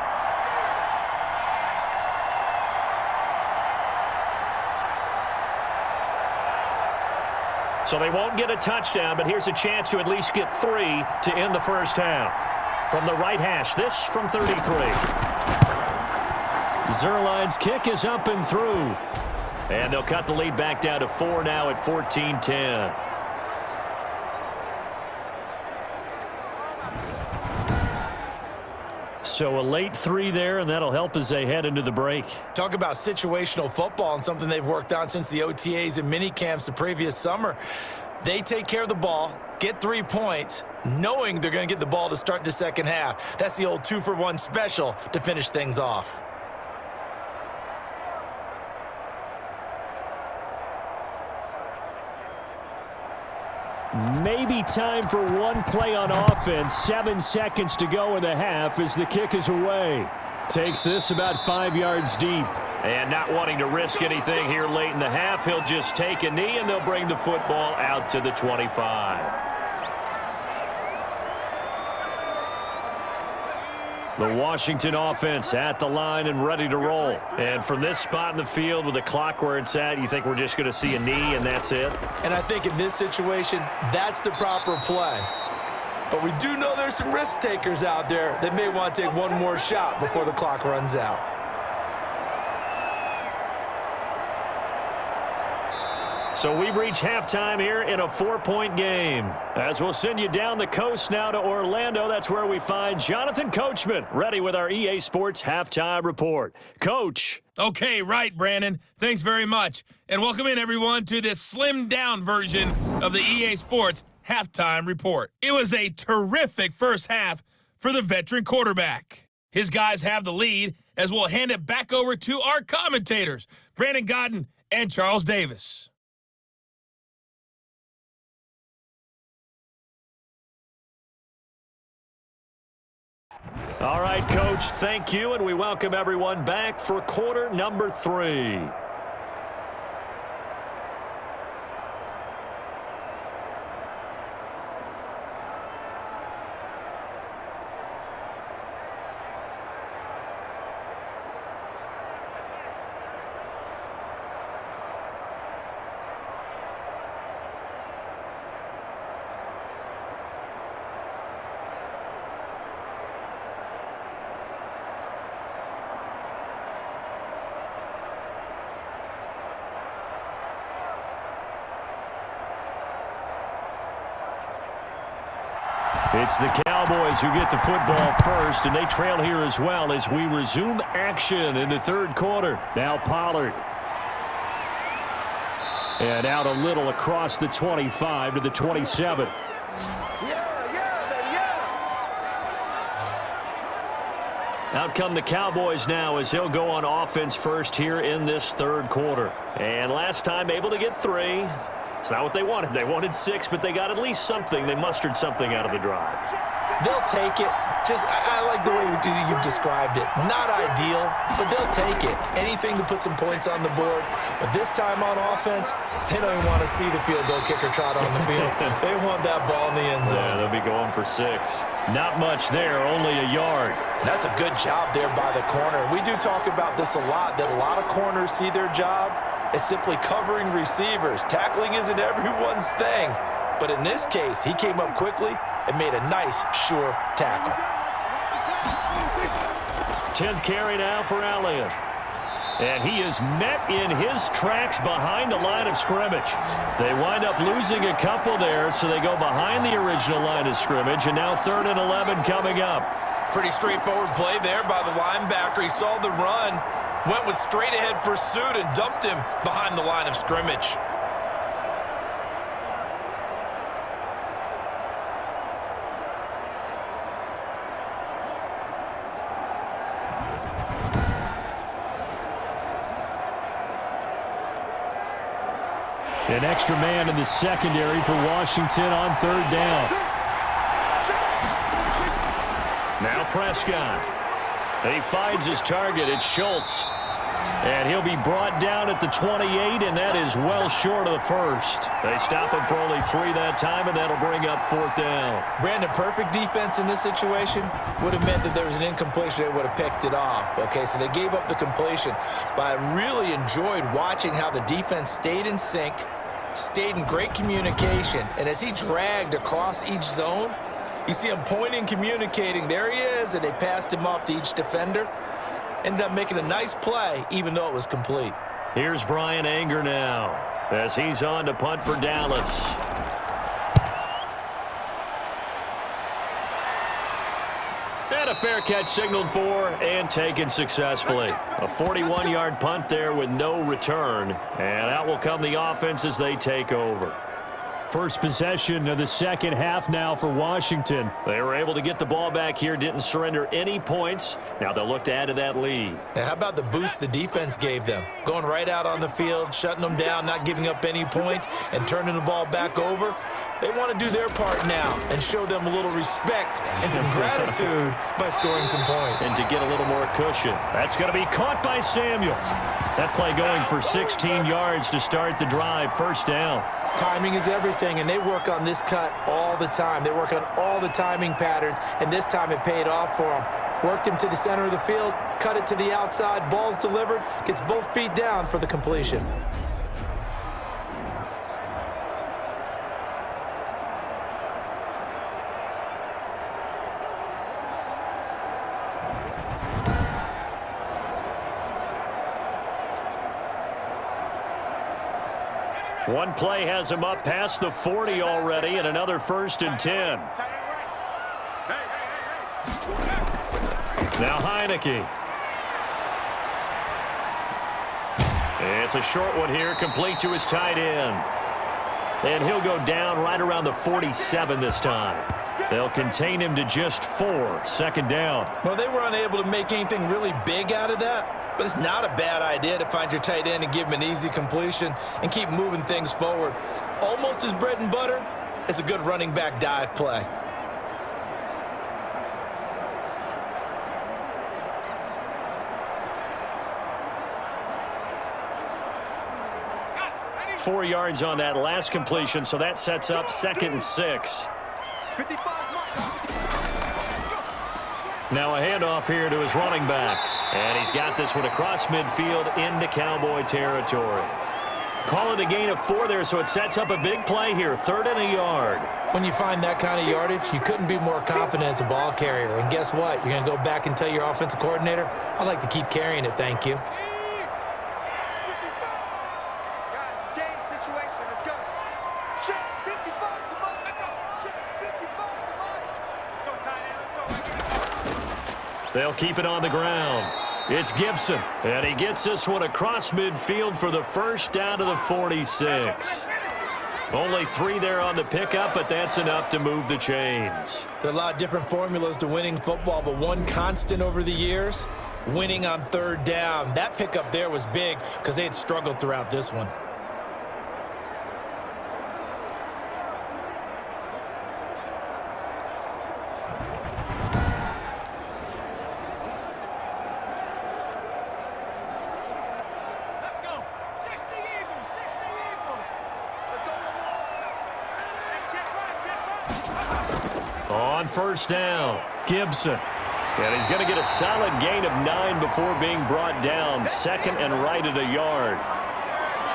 So they won't get a touchdown, but here's a chance to at least get 3 to end the first half. From the right hash, this from 33. Zuerlein's kick is up and through. And they'll cut the lead back down to 4 now at 14-10. So a late 3 there, and that'll help as they head into the break. Talk about situational football and something they've worked on since the OTAs and mini camps the previous summer. They take care of the ball, get 3 points, knowing they're going to get the ball to start the second half. That's the old 2-for-1 special to finish things off. Maybe time for one play on offense. 7 seconds to go in the half as the kick is away. Takes this about 5 yards deep. And not wanting to risk anything here late in the half, he'll just take a knee and they'll bring the football out to the 25. The Washington offense at the line and ready to roll. And from this spot in the field with the clock where it's at, you think we're just going to see a knee and that's it? And I think in this situation, that's the proper play. But we do know there's some risk takers out there that may want to take one more shot before the clock runs out. So we've reached halftime here in a 4-point game. As we'll send you down the coast now to Orlando, that's where we find Jonathan Coachman, ready with our EA Sports Halftime Report. Coach. Okay, right, Brandon. Thanks very much. And welcome in, everyone, to this slimmed-down version of the EA Sports Halftime Report. It was a terrific first half for the veteran quarterback. His guys have the lead as we'll hand it back over to our commentators, Brandon Godden and Charles Davis. All right, Coach, thank you, and we welcome everyone back for quarter number 3. It's the Cowboys who get the football first, and they trail here as well as we resume action in the third quarter. Now Pollard. And out a little across the 25 to the 27. Out come the Cowboys now as he'll go on offense first here in this third quarter. And last time able to get 3. It's not what they wanted. They wanted 6, but they got at least something. They mustered something out of the drive. They'll take it. I like the way you've described it. Not ideal, but they'll take it. Anything to put some points on the board. But this time on offense, they don't even want to see the field goal kicker trot on the field. They want that ball in the end zone. Yeah, they'll be going for 6. Not much there, only a yard. That's a good job there by the corner. We do talk about this a lot, that a lot of corners see their job is simply covering receivers. Tackling isn't everyone's thing. But in this case, he came up quickly and made a nice, sure tackle. 10th carry now for Elliott. And he is met in his tracks behind the line of scrimmage. They wind up losing a couple there, so they go behind the original line of scrimmage, and now 3rd and 11 coming up. Pretty straightforward play there by the linebacker. He saw the run, went with straight-ahead pursuit, and dumped him behind the line of scrimmage. An extra man in the secondary for Washington on 3rd down. Now Prescott. He finds his target. It's Schultz. And he'll be brought down at the 28, and that is well short of the first. They stop him for only 3 that time, and that'll bring up 4th down. Brandon, perfect defense in this situation would have meant that there was an incompletion. They would have picked it off. Okay, so they gave up the completion. But I really enjoyed watching how the defense stayed in sync, stayed in great communication, and as he dragged across each zone, you see him pointing, communicating. There he is, and they passed him off to each defender. Ended up making a nice play, even though it was complete. Here's Brian Anger now as he's on to punt for Dallas. And a fair catch signaled for and taken successfully. A 41-yard punt there with no return. And out will come the offense as they take over. First possession of the second half now for Washington. They were able to get the ball back here, didn't surrender any points. Now they'll look to add to that lead. Now, how about the boost the defense gave them? Going right out on the field, shutting them down, not giving up any points, and turning the ball back over. They want to do their part now and show them a little respect and some gratitude by scoring some points. And to get a little more cushion. That's going to be caught by Samuel. That play going for 16 yards to start the drive. First down. Timing is everything, and they work on this cut all the time. They work on all the timing patterns, and this time it paid off for them. Worked him to the center of the field, cut it to the outside, ball's delivered, gets both feet down for the completion. One play has him up past the 40 already, and another 1st and 10. Now Heineke. It's a short one here, complete to his tight end. And he'll go down right around the 47 this time. They'll contain him to just 4, 2nd down. Well, they were unable to make anything really big out of that, but it's not a bad idea to find your tight end and give him an easy completion and keep moving things forward. Almost as bread and butter as a good running back dive play. Four yards on that last completion, so that sets up 2nd and 6. Now a handoff here to his running back. And he's got this one across midfield into Cowboy territory. Call it a gain of 4 there, so it sets up a big play here. 3rd and a yard. When you find that kind of yardage, you couldn't be more confident as a ball carrier. And guess what? You're going to go back and tell your offensive coordinator, I'd like to keep carrying it, thank you. They'll keep it on the ground. It's Gibson, and he gets this one across midfield for the first down to the 46. Only 3 there on the pickup, but that's enough to move the chains. There are a lot of different formulas to winning football, but one constant over the years, winning on 3rd down. That pickup there was big because they had struggled throughout this one. On 1st down, Gibson. And he's going to get a solid gain of 9 before being brought down. 2nd and right at a yard.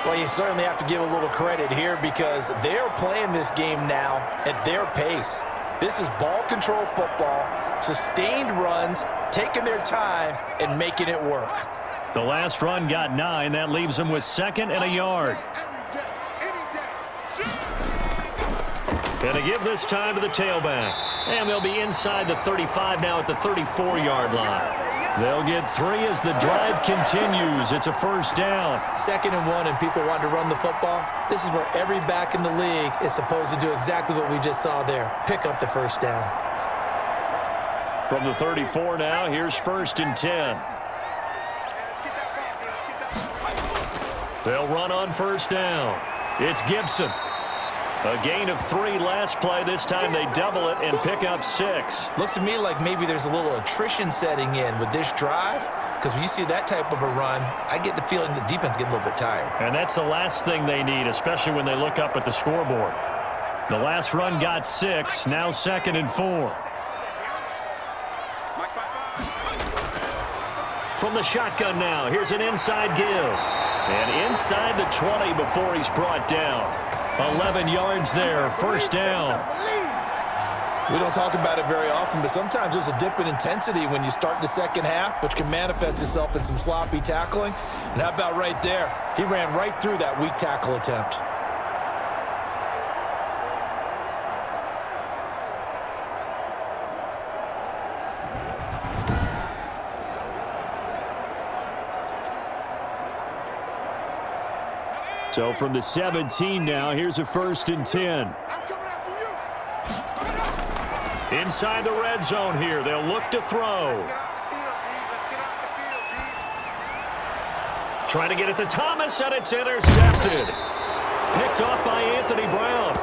Well, you certainly have to give a little credit here because they're playing this game now at their pace. This is ball control football, sustained runs, taking their time and making it work. The last run got 9. That leaves him with 2nd and a yard. And to give this time to the tailback. And they'll be inside the 35 now at the 34-yard line. They'll get 3 as the drive continues. It's a 1st down. 2nd and 1 and people want to run the football. This is where every back in the league is supposed to do exactly what we just saw there. Pick up the 1st down. From the 34 now, here's 1st and 10. They'll run on 1st down. It's Gibson. A gain of 3 last play. This time they double it and pick up 6. Looks to me like maybe there's a little attrition setting in with this drive, because when you see that type of a run, I get the feeling the defense getting a little bit tired. And that's the last thing they need, especially when they look up at the scoreboard. The last run got 6, now 2nd and 4. From the shotgun now, here's an inside give. And inside the 20 before he's brought down. 11 yards there, first down. We don't talk about it very often, but sometimes there's a dip in intensity when you start the second half, which can manifest itself in some sloppy tackling. And how about right there? He ran right through that weak tackle attempt. So from the 17 now, here's a 1st and 10. Inside the red zone here, they'll look to throw. Trying to get it to Thomas, and it's intercepted. Picked off by Anthony Brown.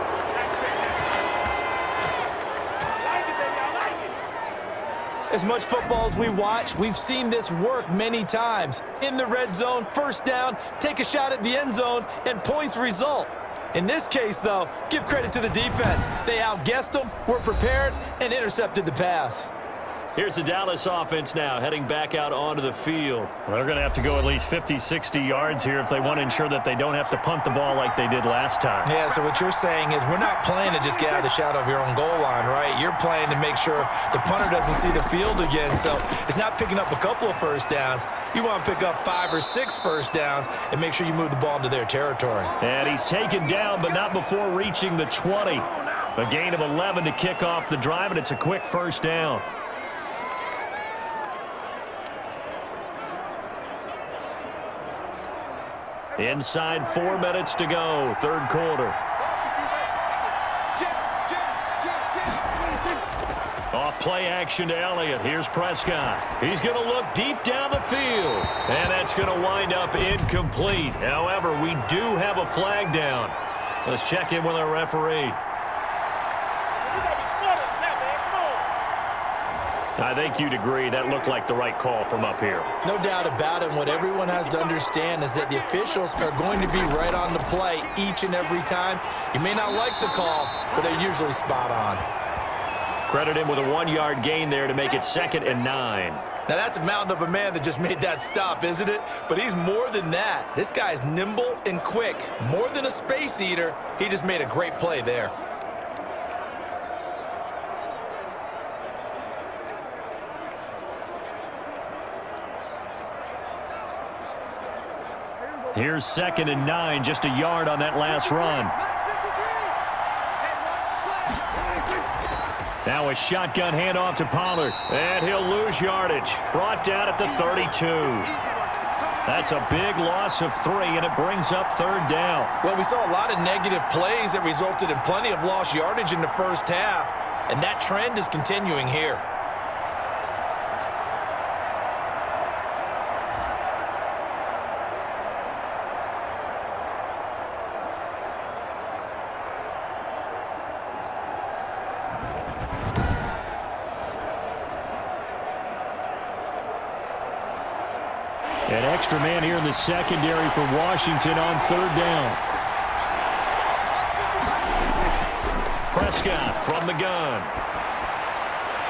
As much football as we watch, we've seen this work many times. In the red zone, first down, take a shot at the end zone, and points result. In this case, though, give credit to the defense. They outguessed them, were prepared, and intercepted the pass. Here's the Dallas offense now, heading back out onto the field. Well, they're going to have to go at least 50, 60 yards here if they want to ensure that they don't have to punt the ball like they did last time. Yeah, so what you're saying is we're not playing to just get out of the shadow of your own goal line, right? You're playing to make sure the punter doesn't see the field again. So it's not picking up a couple of first downs. You want to pick up 5 or 6 first downs and make sure you move the ball into their territory. And he's taken down, but not before reaching the 20. A gain of 11 to kick off the drive, and it's a quick first down. Inside 4 minutes to go, third quarter. Off play action to Elliott. Here's Prescott. He's going to look deep down the field. And that's going to wind up incomplete. However, we do have a flag down. Let's check in with our referee. I think you'd agree that looked like the right call from up here. No doubt about it. What everyone has to understand is that the officials are going to be right on the play each and every time. You may not like the call, but they're usually spot on. Credit him with a 1-yard gain there to make it 2nd and 9. Now, that's a mountain of a man that just made that stop, isn't it? But he's more than that. This guy's nimble and quick. More than a space eater, he just made a great play there. Here's 2nd and 9, just a yard on that last run. Now a shotgun handoff to Pollard, and he'll lose yardage. Brought down at the 32. That's a big loss of 3, and it brings up third down. Well, we saw a lot of negative plays that resulted in plenty of lost yardage in the first half, and that trend is continuing here. An extra man here in the secondary for Washington on third down. Prescott from the gun.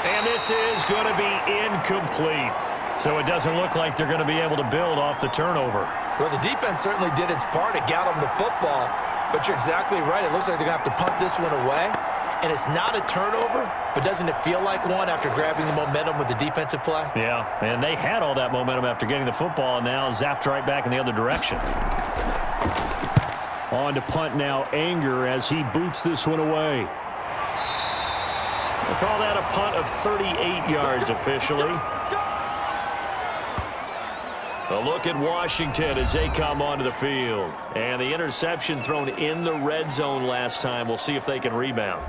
And this is going to be incomplete. So it doesn't look like they're going to be able to build off the turnover. Well, the defense certainly did its part to get them the football, but you're exactly right. It looks like they're going to have to punt this one away. And it's not a turnover, but doesn't it feel like one after grabbing the momentum with the defensive play? Yeah, and they had all that momentum after getting the football, and now zapped right back in the other direction. On to punt now, Anger, as he boots this one away. We'll call that a punt of 38 yards officially. A look at Washington as they come onto the field. And the interception thrown in the red zone last time. We'll see if they can rebound.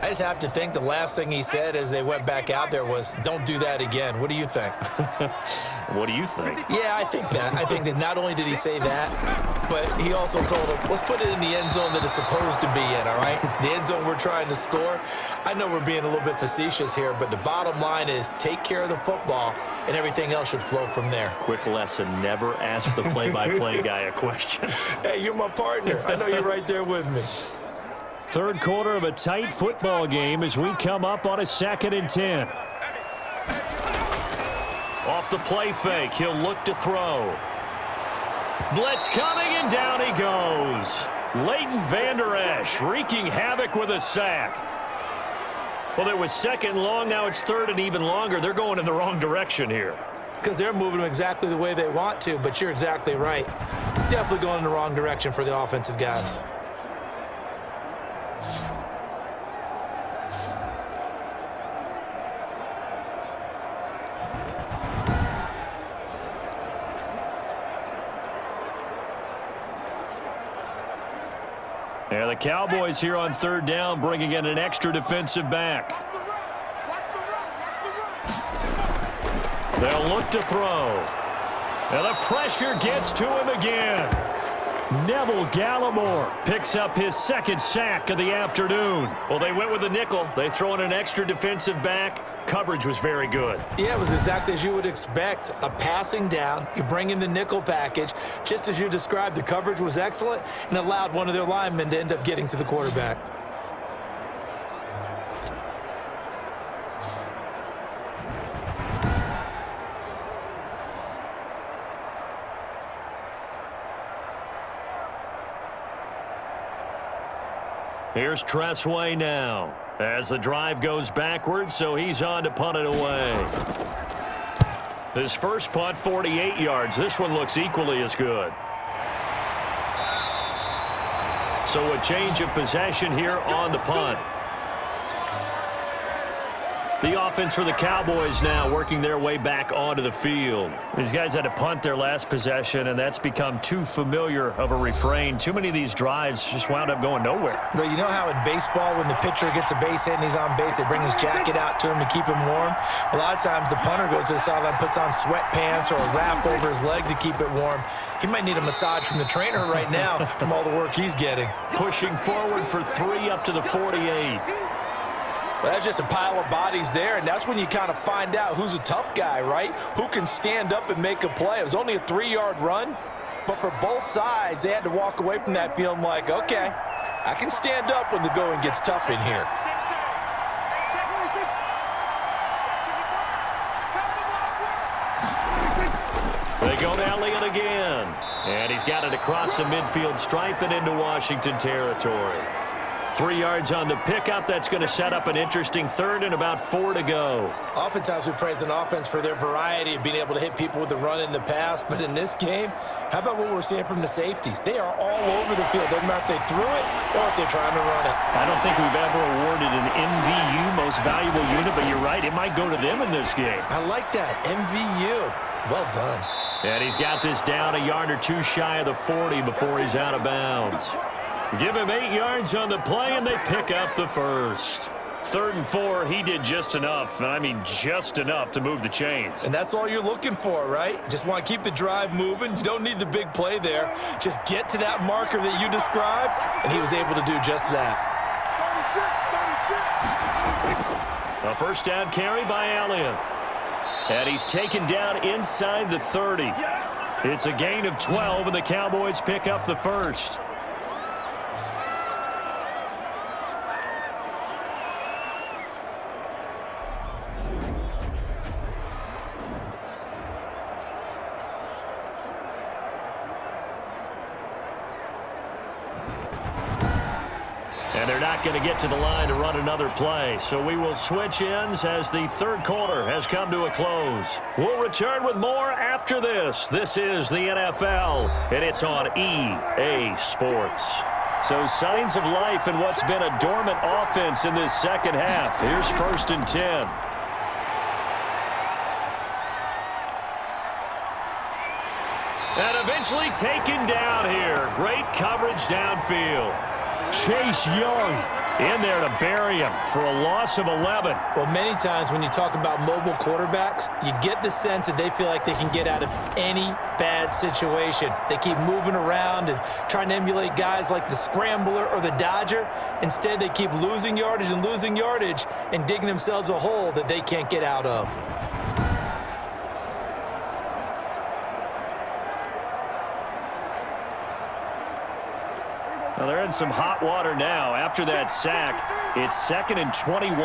I just have to think the last thing he said as they went back out there was, don't do that again. What do you think? What do you think? Yeah, I think that. I think that not only did he say that, but he also told him, let's put it in the end zone that it's supposed to be in, all right? The end zone we're trying to score. I know we're being a little bit facetious here, but the bottom line is take care of the football, and everything else should flow from there. Quick lesson, never ask the play-by-play guy a question. Hey, you're my partner. I know you're right there with me. Third quarter of a tight football game as we come up on a 2nd and 10. Off the play fake, he'll look to throw. Blitz coming, and down he goes. Leighton Vander Esch wreaking havoc with a sack. Well, it was 2nd and long, now it's 3rd and even longer. They're going in the wrong direction here. Because they're moving them exactly the way they want to, but you're exactly right. Definitely going in the wrong direction for the offensive guys. Yeah, the Cowboys here on 3rd down, bringing in an extra defensive back. They'll look to throw. And the pressure gets to him again. Neville Gallimore picks up his 2nd sack of the afternoon. Well, they went with the nickel. They throw in an extra defensive back. Coverage was very good. Yeah, it was exactly as you would expect. A passing down, you bring in the nickel package. Just as you described, the coverage was excellent and allowed one of their linemen to end up getting to the quarterback. Here's Tressway now as the drive goes backwards, so he's on to punt it away. His first punt, 48 yards. This one looks equally as good. So a change of possession here on the punt. The offense for the Cowboys now working their way back onto the field. These guys had to punt their last possession, and that's become too familiar of a refrain. Too many of these drives just wound up going nowhere. But you know how in baseball, when the pitcher gets a base hit and he's on base, they bring his jacket out to him to keep him warm? A lot of times the punter goes to the sideline, puts on sweatpants or a wrap over his leg to keep it warm. He might need a massage from the trainer right now from all the work he's getting. Pushing forward for 3 up to the 48. Well, that's just a pile of bodies there, and that's when you kind of find out who's a tough guy, right? Who can stand up and make a play. It was only a 3-yard run, but for both sides, they had to walk away from that feeling like, okay, I can stand up when the going gets tough in here. They go to Elliott again, and he's got it across the midfield stripe and into Washington territory. 3 yards on the pickup. That's going to set up an interesting 3rd and about 4 to go. Oftentimes we praise an offense for their variety of being able to hit people with the run in the pass, but in this game, how about what we're seeing from the safeties? They are all over the field. Doesn't matter if they threw it or if they're trying to run it. I don't think we've ever awarded an MVU, most valuable unit, but you're right, it might go to them in this game. I like that, MVU. Well done. And he's got this down a yard or two shy of the 40 before he's out of bounds. Give him 8 yards on the play, and they pick up the first. 3rd and 4, he did just enough, and I mean just enough to move the chains. And that's all you're looking for, right? Just want to keep the drive moving. You don't need the big play there. Just get to that marker that you described, and he was able to do just that. A first down carry by Elliott. And he's taken down inside the 30. It's a gain of 12, and the Cowboys pick up the first. And they're not going to get to the line to run another play. So we will switch ends as the 3rd quarter has come to a close. We'll return with more after this. This is the NFL, and it's on EA Sports. So signs of life in what's been a dormant offense in this second half. Here's 1st and 10. And eventually taken down here. Great coverage downfield. Chase Young in there to bury him for a loss of 11. Well, many times when you talk about mobile quarterbacks, you get the sense that they feel like they can get out of any bad situation. They keep moving around and trying to emulate guys like the Scrambler or the Dodger. Instead, they keep losing yardage and digging themselves a hole that they can't get out of. Well, they're in some hot water now. After that sack, it's 2nd and 21.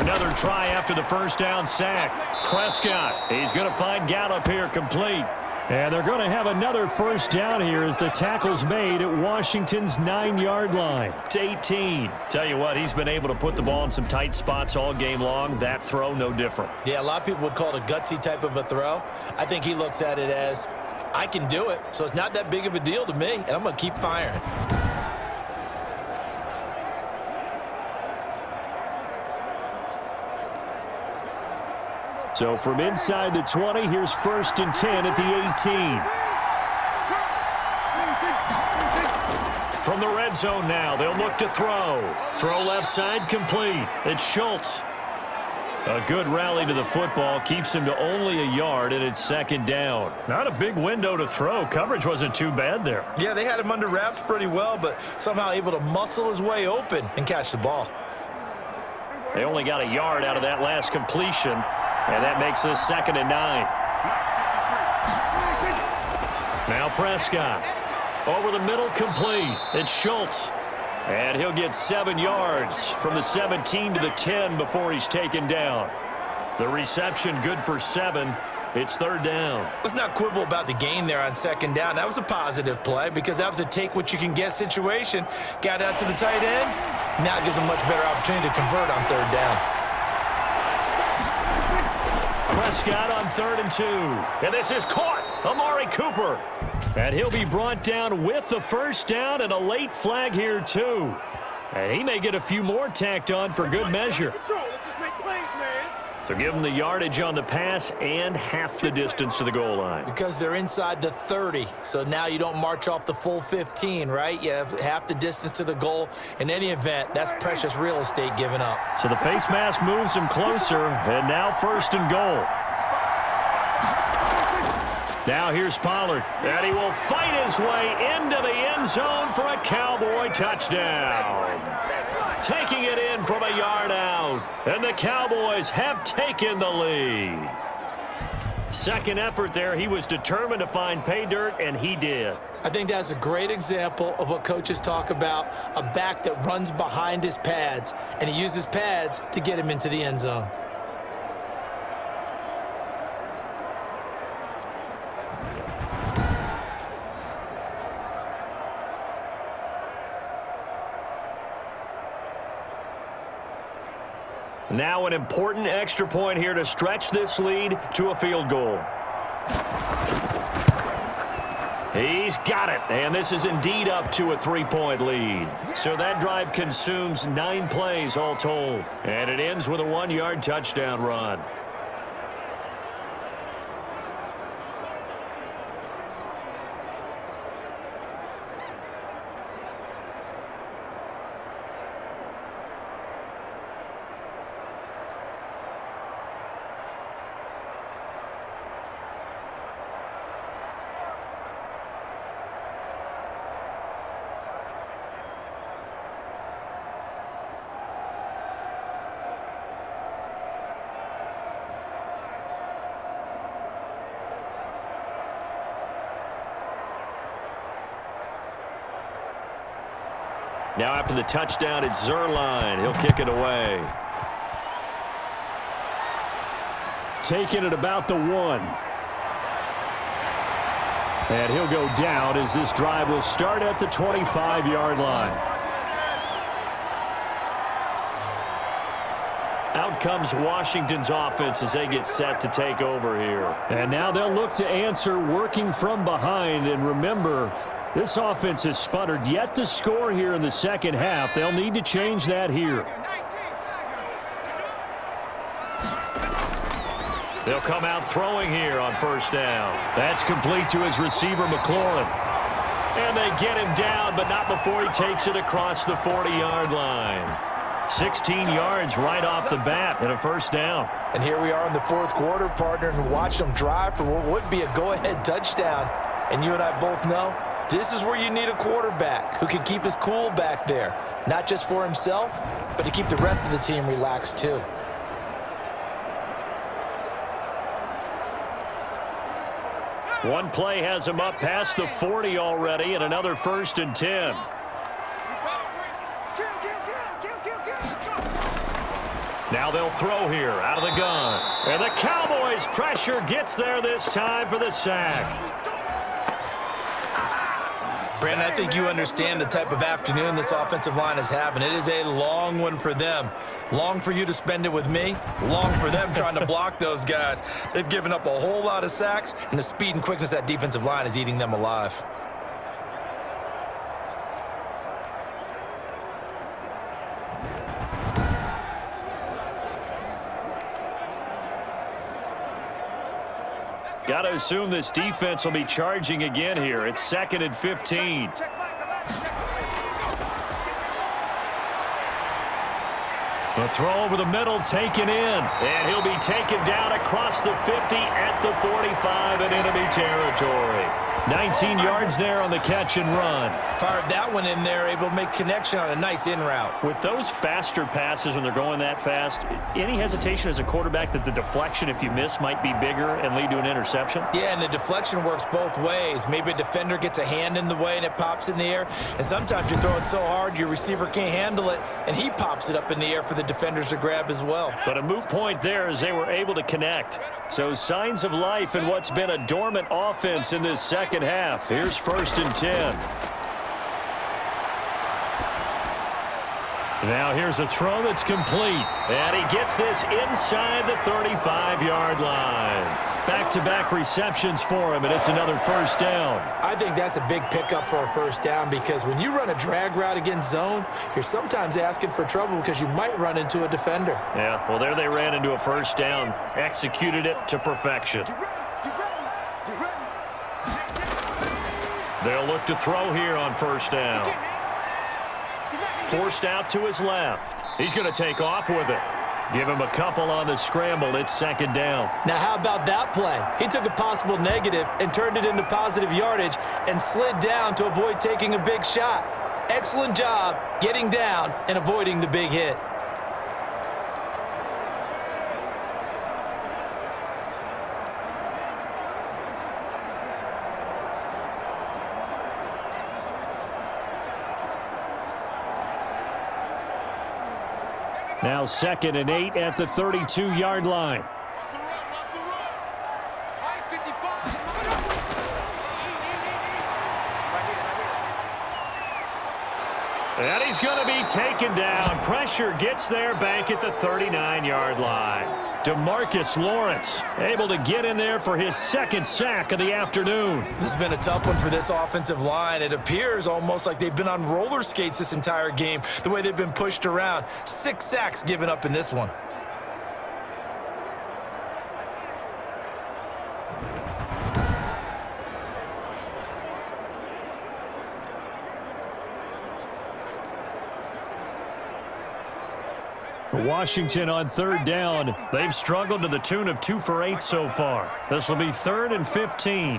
Another try after the first down sack. Prescott, he's going to find Gallup here complete. And they're going to have another first down here as the tackle's made at Washington's 9-yard line. It's 18. Tell you what, he's been able to put the ball in some tight spots all game long. That throw, no different. Yeah, a lot of people would call it a gutsy type of a throw. I think he looks at it as, I can do it, so it's not that big of a deal to me, and I'm going to keep firing. So from inside the 20, here's 1st and 10 at the 18. From the red zone now, they'll look to throw. Throw left side complete. It's Schultz. A good rally to the football keeps him to only a yard, and it's 2nd down. Not a big window to throw. Coverage wasn't too bad there. Yeah, they had him under wraps pretty well, but somehow able to muscle his way open and catch the ball. They only got a yard out of that last completion, and that makes this 2nd and 9. Now Prescott. Over the middle, complete. It's Schultz. And he'll get 7 yards from the 17 to the 10 before he's taken down. The reception good for 7. It's 3rd down. Let's not quibble about the gain there on 2nd down. That was a positive play because that was a take-what-you-can-get situation. Got out to the tight end. Now it gives him much better opportunity to convert on 3rd down. Prescott on 3rd and 2. And this is caught. Amari Cooper. And he'll be brought down with the first down and a late flag here, too. And he may get a few more tacked on for good measure. So give him the yardage on the pass and half the distance to the goal line. Because they're inside the 30, so now you don't march off the full 15, right? You have half the distance to the goal. In any event, that's precious real estate given up. So the face mask moves him closer, and now 1st and goal. Now here's Pollard, and he will fight his way into the end zone for a Cowboy touchdown. Taking it in from a yard out, and the Cowboys have taken the lead. Second effort there, he was determined to find pay dirt, and he did. I think that's a great example of what coaches talk about, a back that runs behind his pads, and he uses pads to get him into the end zone. Now an important extra point here to stretch this lead to a field goal. He's got it, and this is indeed up to a 3-point lead. So that drive consumes 9 plays all told, and it ends with a 1-yard touchdown run. Now after the touchdown, it's Zerline. He'll kick it away. Taking it about the 1. And he'll go down as this drive will start at the 25-yard line. Out comes Washington's offense as they get set to take over here. And now they'll look to answer working from behind. And remember, this offense has sputtered yet to score here in the second half. They'll need to change that here. They'll come out throwing here on first down. That's complete to his receiver, McLaurin. And they get him down, but not before he takes it across the 40-yard line. 16 yards right off the bat and a first down. And here we are in the fourth quarter, partner, and watch them drive for what would be a go-ahead touchdown. And you and I both know this is where you need a quarterback who can keep his cool back there, not just for himself, but to keep the rest of the team relaxed too. One play has him up past the 40 already, and another 1st and 10. Now they'll throw here out of the gun. And the Cowboys pressure gets there this time for the sack. Brandon, I think you understand the type of afternoon this offensive line is having. It is a long one for them. Long for you to spend it with me. Long for them trying to block those guys. They've given up a whole lot of sacks, and the speed and quickness of that defensive line is eating them alive. Got to assume this defense will be charging again here. It's 2nd and 15. The throw over the middle taken in. And he'll be taken down across the 50 at the 45 in enemy territory. 19 yards there on the catch and run. Fired that one in there, able to make connection on a nice in route. With those faster passes when they're going that fast, any hesitation as a quarterback that the deflection, if you miss, might be bigger and lead to an interception? Yeah, and the deflection works both ways. Maybe a defender gets a hand in the way and it pops in the air. And sometimes you throw it so hard your receiver can't handle it, and he pops it up in the air for the defenders to grab as well. But a moot point there as they were able to connect. So signs of life in what's been a dormant offense in this second half. Here's 1st and 10. Now here's a throw that's complete. And he gets this inside the 35-yard line. Back-to-back receptions for him, and it's another first down. I think that's a big pickup for a first down, because when you run a drag route against zone, you're sometimes asking for trouble because you might run into a defender. Yeah, well, there they ran into a first down. Executed it to perfection. They'll look to throw here on first down. Forced out to his left. He's going to take off with it. Give him a couple on the scramble. It's 2nd down. Now, how about that play? He took a possible negative and turned it into positive yardage and slid down to avoid taking a big shot. Excellent job getting down and avoiding the big hit. Now 2nd and 8 at the 32-yard line. And he's going to be taken down. Pressure gets there back at the 39-yard line. DeMarcus Lawrence able to get in there for his 2nd sack of the afternoon. This has been a tough one for this offensive line. It appears almost like they've been on roller skates this entire game, the way they've been pushed around. 6 sacks given up in this one. Washington on 3rd down. They've struggled to the tune of 2 for 8 so far. This will be 3rd and 15.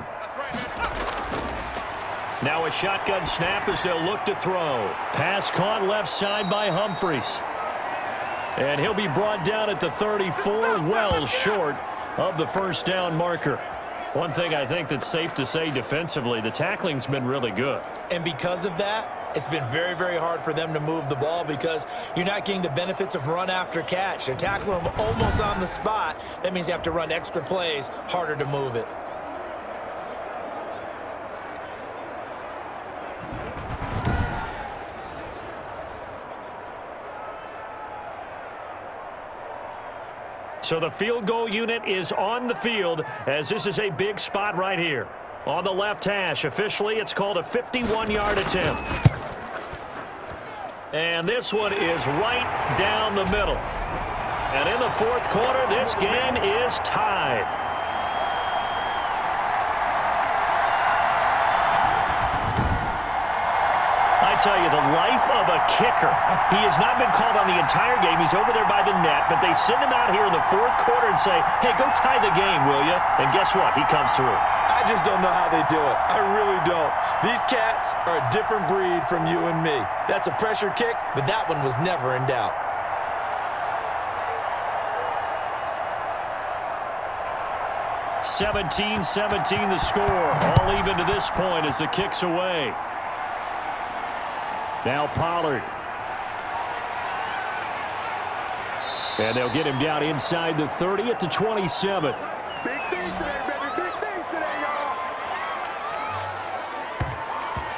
Now a shotgun snap as they'll look to throw. Pass caught left side by Humphries. And he'll be brought down at the 34, well short of the first down marker. One thing I think that's safe to say defensively, the tackling's been really good. And because of that, it's been very, very hard for them to move the ball because you're not getting the benefits of run after catch. They're tackling them almost on the spot. That means you have to run extra plays, harder to move it. So the field goal unit is on the field as this is a big spot right here. On the left hash, officially it's called a 51-yard attempt. And this one is right down the middle. And in the fourth quarter, this game is tied. tell you, the life of a kicker. He has not been called on the entire game. He's over there by the net, but they send him out here in the fourth quarter and say, hey, go tie the game, will you? And guess what? He comes through. I just don't know how they do it. I really don't. These cats are a different breed from you and me. That's a pressure kick, but that one was never in doubt. (17-17) the score. All even to this point as the kick's away. Now Pollard. And they'll get him down inside the 30 at the 27. Big things today, baby. Big things today, y'all.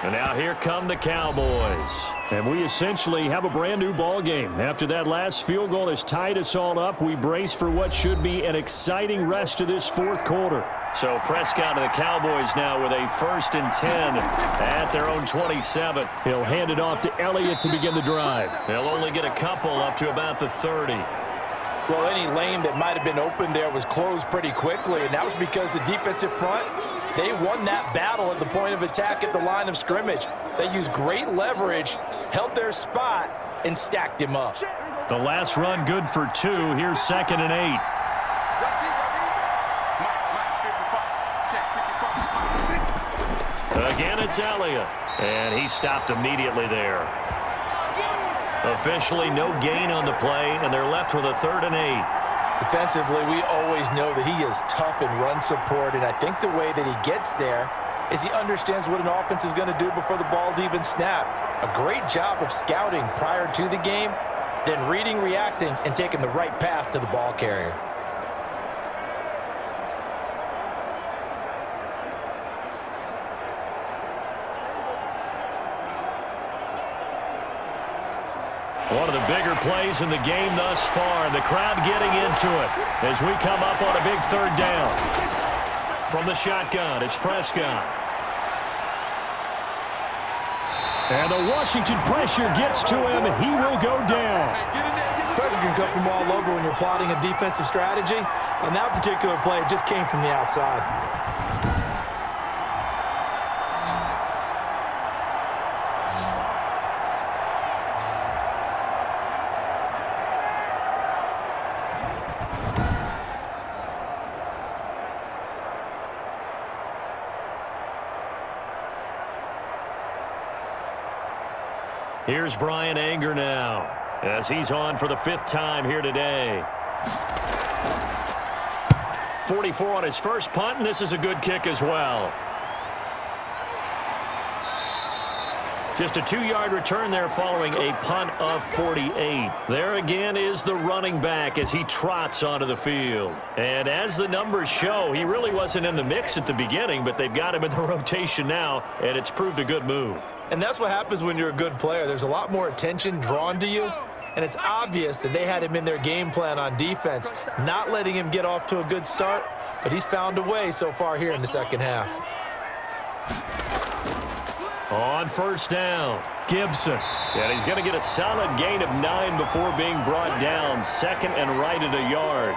And now here come the Cowboys. And we essentially have a brand new ball game. After that last field goal has tied us all up, we brace for what should be an exciting rest of this fourth quarter. So Prescott to the Cowboys now with a 1st and 10 at their own 27. He'll hand it off to Elliott to begin the drive. They'll only get a couple up to about the 30. Well, any lane that might have been open there was closed pretty quickly, and that was because the defensive front, they won that battle at the point of attack at the line of scrimmage. They used great leverage, held their spot, and stacked him up. The last run good for 2. Here's 2nd and 8. Again, it's Elliott. And he stopped immediately there. Officially no gain on the play, and they're left with a 3rd and 8. Defensively, we always know that he is tough in run support, and I think the way that he gets there is he understands what an offense is going to do before the ball's even snapped. A great job of scouting prior to the game, then reading, reacting, and taking the right path to the ball carrier. One of the bigger plays in the game thus far, and the crowd getting into it as we come up on a big 3rd down. From the shotgun, it's Prescott. And the Washington pressure gets to him. He will go down. Pressure can come from all over when you're plotting a defensive strategy. On that particular play, it just came from the outside. Here's Brian Anger now as he's on for the 5th time here today. 44 on his first punt, and this is a good kick as well. Just a 2-yard return there following a punt of 48. There again is the running back as he trots onto the field. And as the numbers show, he really wasn't in the mix at the beginning, but they've got him in the rotation now, and it's proved a good move. And that's what happens when you're a good player. There's a lot more attention drawn to you, and it's obvious that they had him in their game plan on defense, not letting him get off to a good start, but he's found a way so far here in the second half. On 1st down, Gibson. And he's going to get a solid gain of 9 before being brought down. 2nd and right at a yard.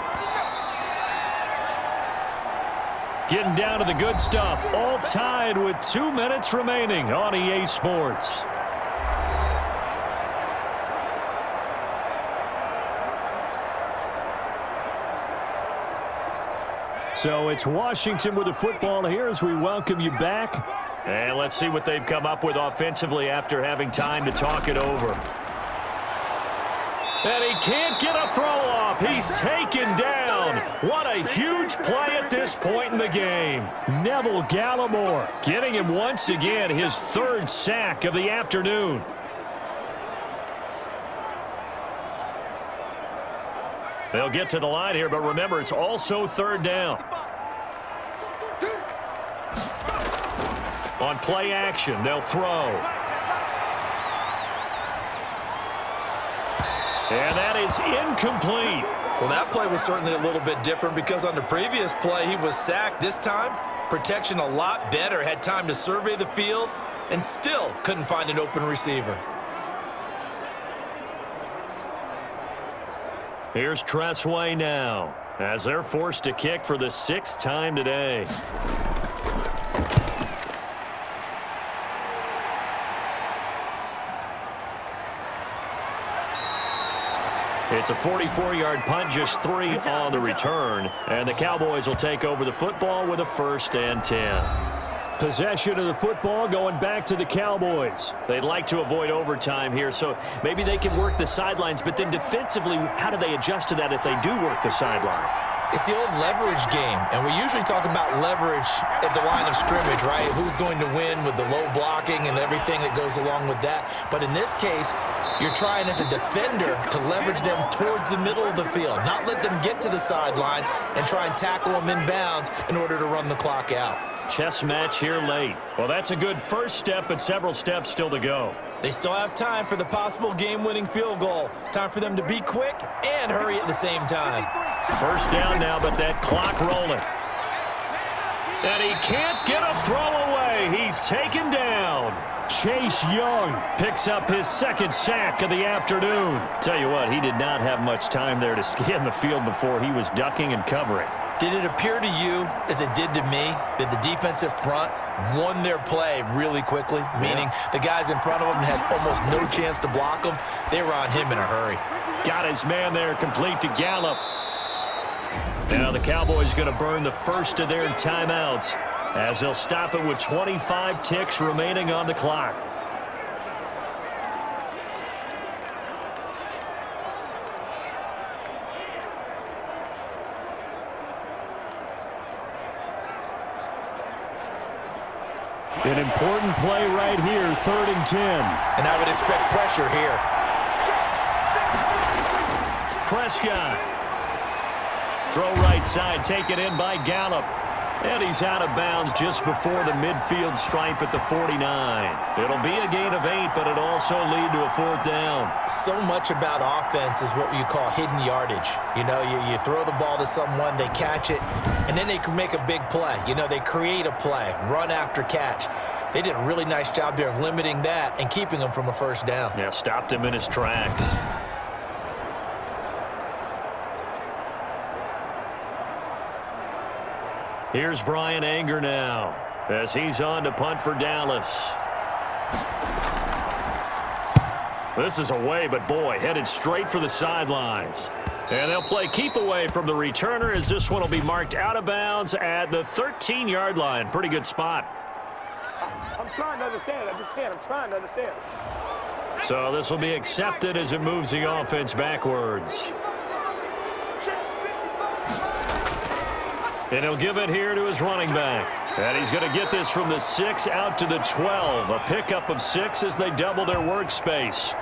Getting down to the good stuff. All tied with 2 minutes remaining on EA Sports. So it's Washington with the football here as we welcome you back. And let's see what they've come up with offensively after having time to talk it over. And he can't get a throw off. He's taken down. What a huge play at this point in the game. Neville Gallimore getting him once again his 3rd sack of the afternoon. They'll get to the line here, but remember, it's also 3rd down. On play action, they'll throw. And that is incomplete. Well, that play was certainly a little bit different because on the previous play, he was sacked. This time, protection a lot better. Had time to survey the field and still couldn't find an open receiver. Here's Tressway now as they're forced to kick for the 6th time today. It's a 44-yard punt, just 3 on the return. And the Cowboys will take over the football with a 1st and 10. Possession of the football going back to the Cowboys. They'd like to avoid overtime here, so maybe they can work the sidelines. But then defensively, how do they adjust to that if they do work the sideline? It's the old leverage game, and we usually talk about leverage at the line of scrimmage, right? Who's going to win with the low blocking and everything that goes along with that. But in this case, you're trying as a defender to leverage them towards the middle of the field, not let them get to the sidelines and try and tackle them inbounds in order to run the clock out. Chess match here late. Well, that's a good first step, but several steps still to go. They still have time for the possible game-winning field goal. Time for them to be quick and hurry at the same time. First down now, but that clock rolling. And he can't get a throw away. He's taken down. Chase Young picks up his 2nd sack of the afternoon. Tell you what, he did not have much time there to scan the field before he was ducking and covering. Did it appear to you, as it did to me, that the defensive front won their play really quickly? Meaning the guys in front of them had almost no chance to block them. They were on him in a hurry. Got his man there, complete to Gallup. Now the Cowboys going to burn the first of their timeouts as they'll stop it with 25 ticks remaining on the clock. An important play right here, 3rd and 10. And I would expect pressure here. Prescott. Throw right side, taken in by Gallup. And he's out of bounds just before the midfield stripe at the 49. It'll be a gain of 8, but it'll also lead to a 4th down. So much about offense is what you call hidden yardage. You know, you throw the ball to someone, they catch it, and then they can make a big play. You know, they create a play, run after catch. They did a really nice job there of limiting that and keeping him from a 1st down. Yeah, stopped him in his tracks. Here's Brian Anger now as he's on to punt for Dallas. This is away, but boy, headed straight for the sidelines. And they'll play keep away from the returner as this one will be marked out of bounds at the 13-yard line. Pretty good spot. I'm trying to understand. I just can't. I'm trying to understand. So this will be accepted as it moves the offense backwards. And he'll give it here to his running back. And he's going to get this from the 6 out to the 12. A pickup of 6 as they double their workspace.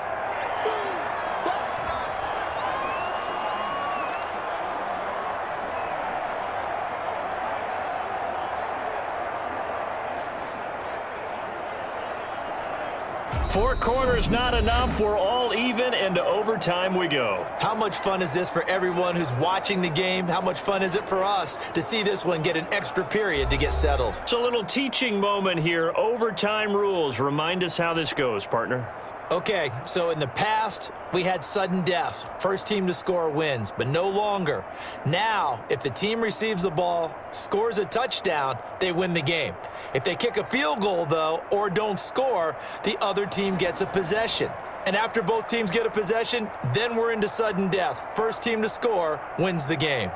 Four quarters not enough. We're all even, and to overtime we go. How much fun is this for everyone who's watching the game? How much fun is it for us to see this one get an extra period to get settled? It's a little teaching moment here. Overtime rules. Remind us how this goes, partner. Okay, so in the past, we had sudden death. First team to score wins, but no longer. Now, if the team receives the ball, scores a touchdown, they win the game. If they kick a field goal, though, or don't score, the other team gets a possession. And after both teams get a possession, then we're into sudden death. First team to score wins the game.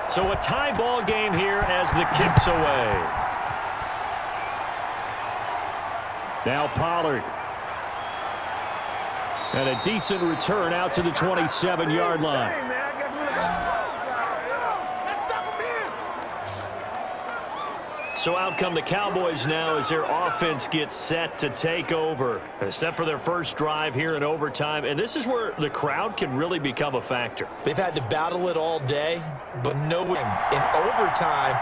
So a tie ball game here as the kick's away. Now Pollard. And a decent return out to the 27-yard line. Hey, man, I guess we're let's stop him in. So out come the Cowboys now as their offense gets set to take over. Set for their first drive here in overtime. And this is where the crowd can really become a factor. They've had to battle it all day, but no win. In overtime,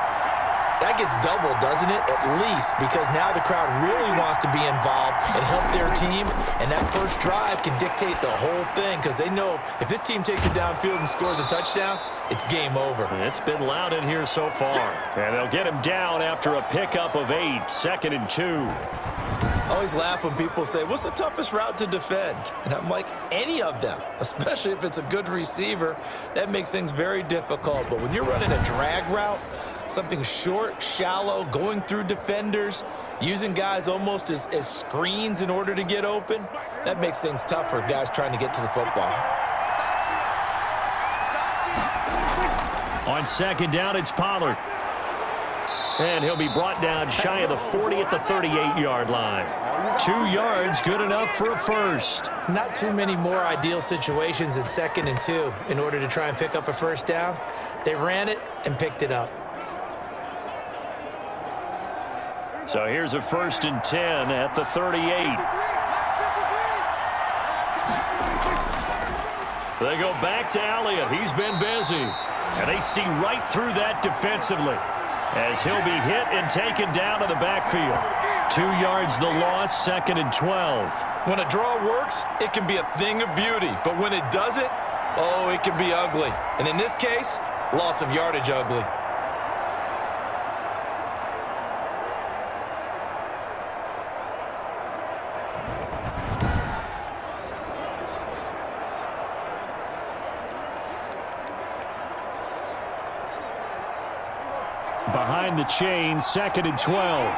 that gets doubled, doesn't it? At least, because now the crowd really wants to be involved and help their team, and that first drive can dictate the whole thing because they know if this team takes it downfield and scores a touchdown, it's game over. It's been loud in here so far. And they'll get him down after a pickup of 8, 2nd and 2. I always laugh when people say, what's the toughest route to defend? And I'm like, any of them, especially if it's a good receiver. That makes things very difficult. But when you're running a drag route, Something short, shallow, going through defenders, using guys almost as screens in order to get open. That makes things tough for guys trying to get to the football. On second down, it's Pollard. And he'll be brought down shy of the 40 at the 38-yard line. 2 yards, good enough for a first. Not too many more ideal situations at 2nd and 2 in order to try and pick up a first down. They ran it and picked it up. So here's a 1st and 10 at the 38. They go back to Elliott. He's been busy. And they see right through that defensively as he'll be hit and taken down to the backfield. 2 yards the loss, 2nd and 12. When a draw works, it can be a thing of beauty. But when it doesn't, oh, it can be ugly. And in this case, loss of yardage ugly. Behind the chain, 2nd and 12.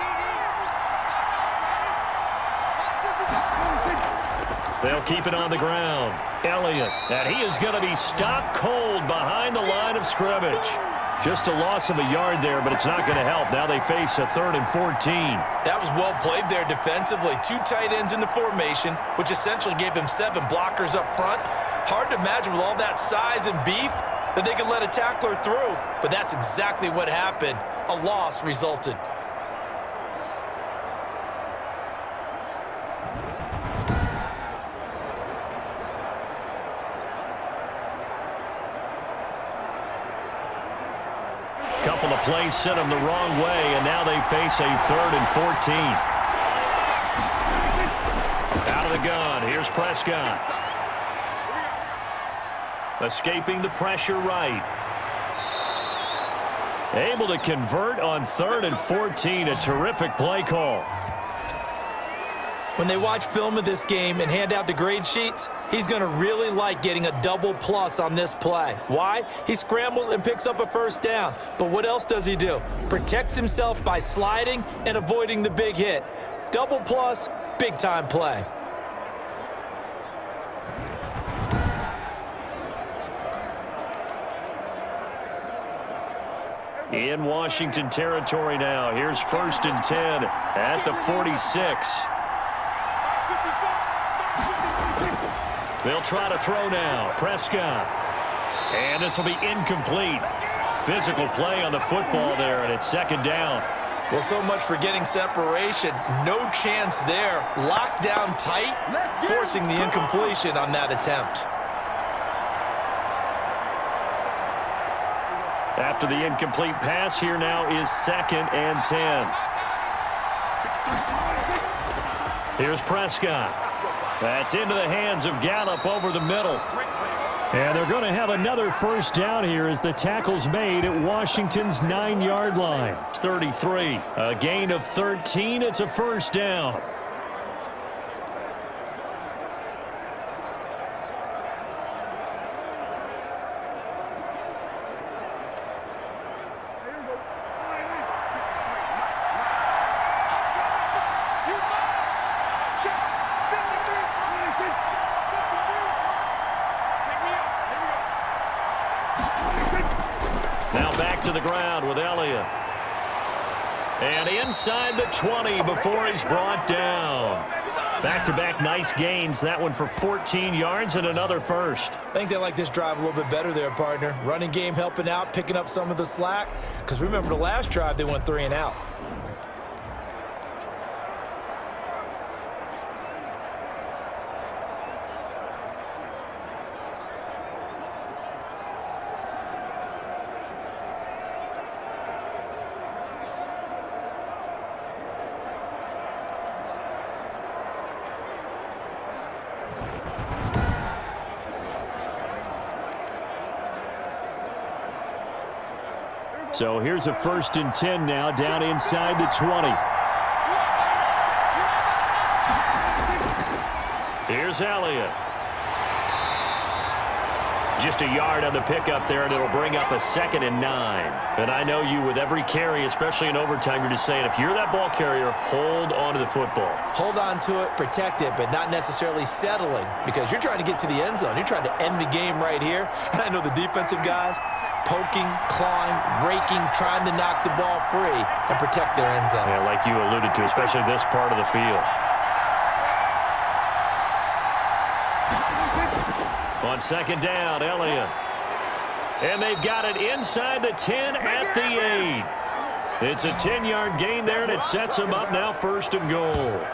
They'll keep it on the ground. Elliott, and he is going to be stopped cold behind the line of scrimmage. Just a loss of a yard there, but it's not going to help. Now they face a 3rd and 14. That was well played there defensively. 2 tight ends in the formation, which essentially gave them 7 blockers up front. Hard to imagine with all that size and beef that they could let a tackler through, but that's exactly what happened. A loss resulted. Couple of plays sent them the wrong way, and now they face a 3rd and 14. Out of the gun, here's Prescott. Escaping the pressure right. Able to convert on 3rd and 14. A terrific play call. When they watch film of this game and hand out the grade sheets, he's going to really like getting a double plus on this play. Why? He scrambles and picks up a first down. But what else does he do? Protects himself by sliding and avoiding the big hit. Double plus, big-time play. In Washington territory now. Here's 1st and 10 at the 46. They'll try to throw now. Prescott. And this will be incomplete. Physical play on the football there, and it's 2nd down. Well, so much for getting separation. No chance there. Locked down tight, forcing the incompletion on that attempt. After the incomplete pass, here now is 2nd and 10. Here's Prescott. That's into the hands of Gallup over the middle. And they're going to have another first down here as the tackle's made at Washington's 9-yard line. It's 33. A gain of 13. It's a first down. Now back to the ground with Elliott. And inside the 20 before he's brought down. Back-to-back nice gains. That one for 14 yards and another first. I think they like this drive a little bit better there, partner. Running game helping out, picking up some of the slack. Because remember the last drive, they went 3 and out. So here's a 1st and 10 now down inside the 20. Here's Elliott. Just a yard on the pickup there, and it'll bring up a 2nd and 9. And I know you, with every carry, especially in overtime, you're just saying, if you're that ball carrier, hold on to the football. Hold on to it, protect it, but not necessarily settling, because you're trying to get to the end zone. You're trying to end the game right here. And I know the defensive guys poking, clawing, raking, trying to knock the ball free and protect their end zone. Yeah, like you alluded to, especially this part of the field. On 2nd down, Elliott. And they've got it inside the 10 at the 8. It's a 10-yard gain there, and it sets them up now 1st and goal.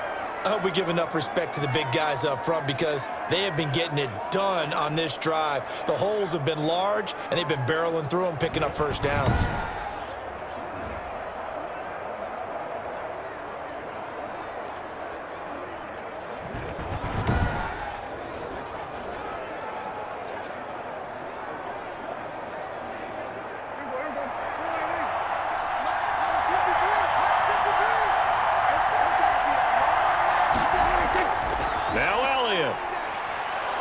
I hope we give enough respect to the big guys up front, because they have been getting it done on this drive. The holes have been large, and they've been barreling through them, picking up 1st downs.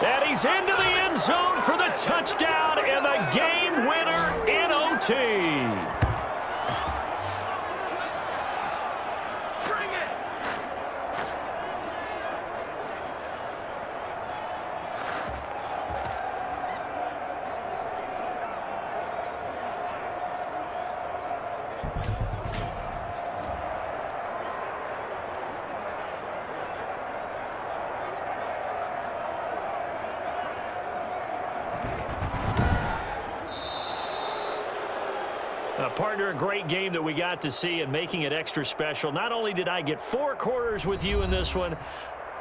And he's into the end zone for the touchdown and the game winner in OT. Partner, a great game that we got to see, and making it extra special. Not only did I get 4 quarters with you in this one,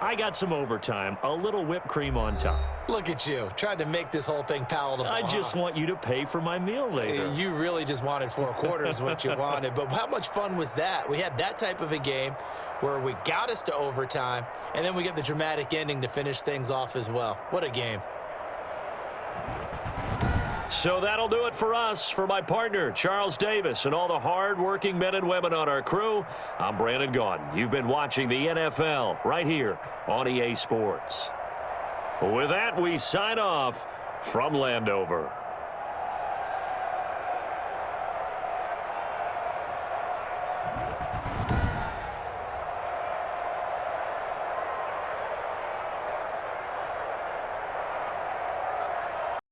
I got some overtime, a little whipped cream on top. Look at you, trying to make this whole thing palatable. I just want you to pay for my meal later. You really just wanted 4 quarters, what you wanted. But how much fun was that? We had that type of a game where we got us to overtime, and then we get the dramatic ending to finish things off as well. What a game. So that'll do it for us. For my partner, Charles Davis, and all the hard-working men and women on our crew, I'm Brandon Gaudin. You've been watching the NFL right here on EA Sports. With that, we sign off from Landover.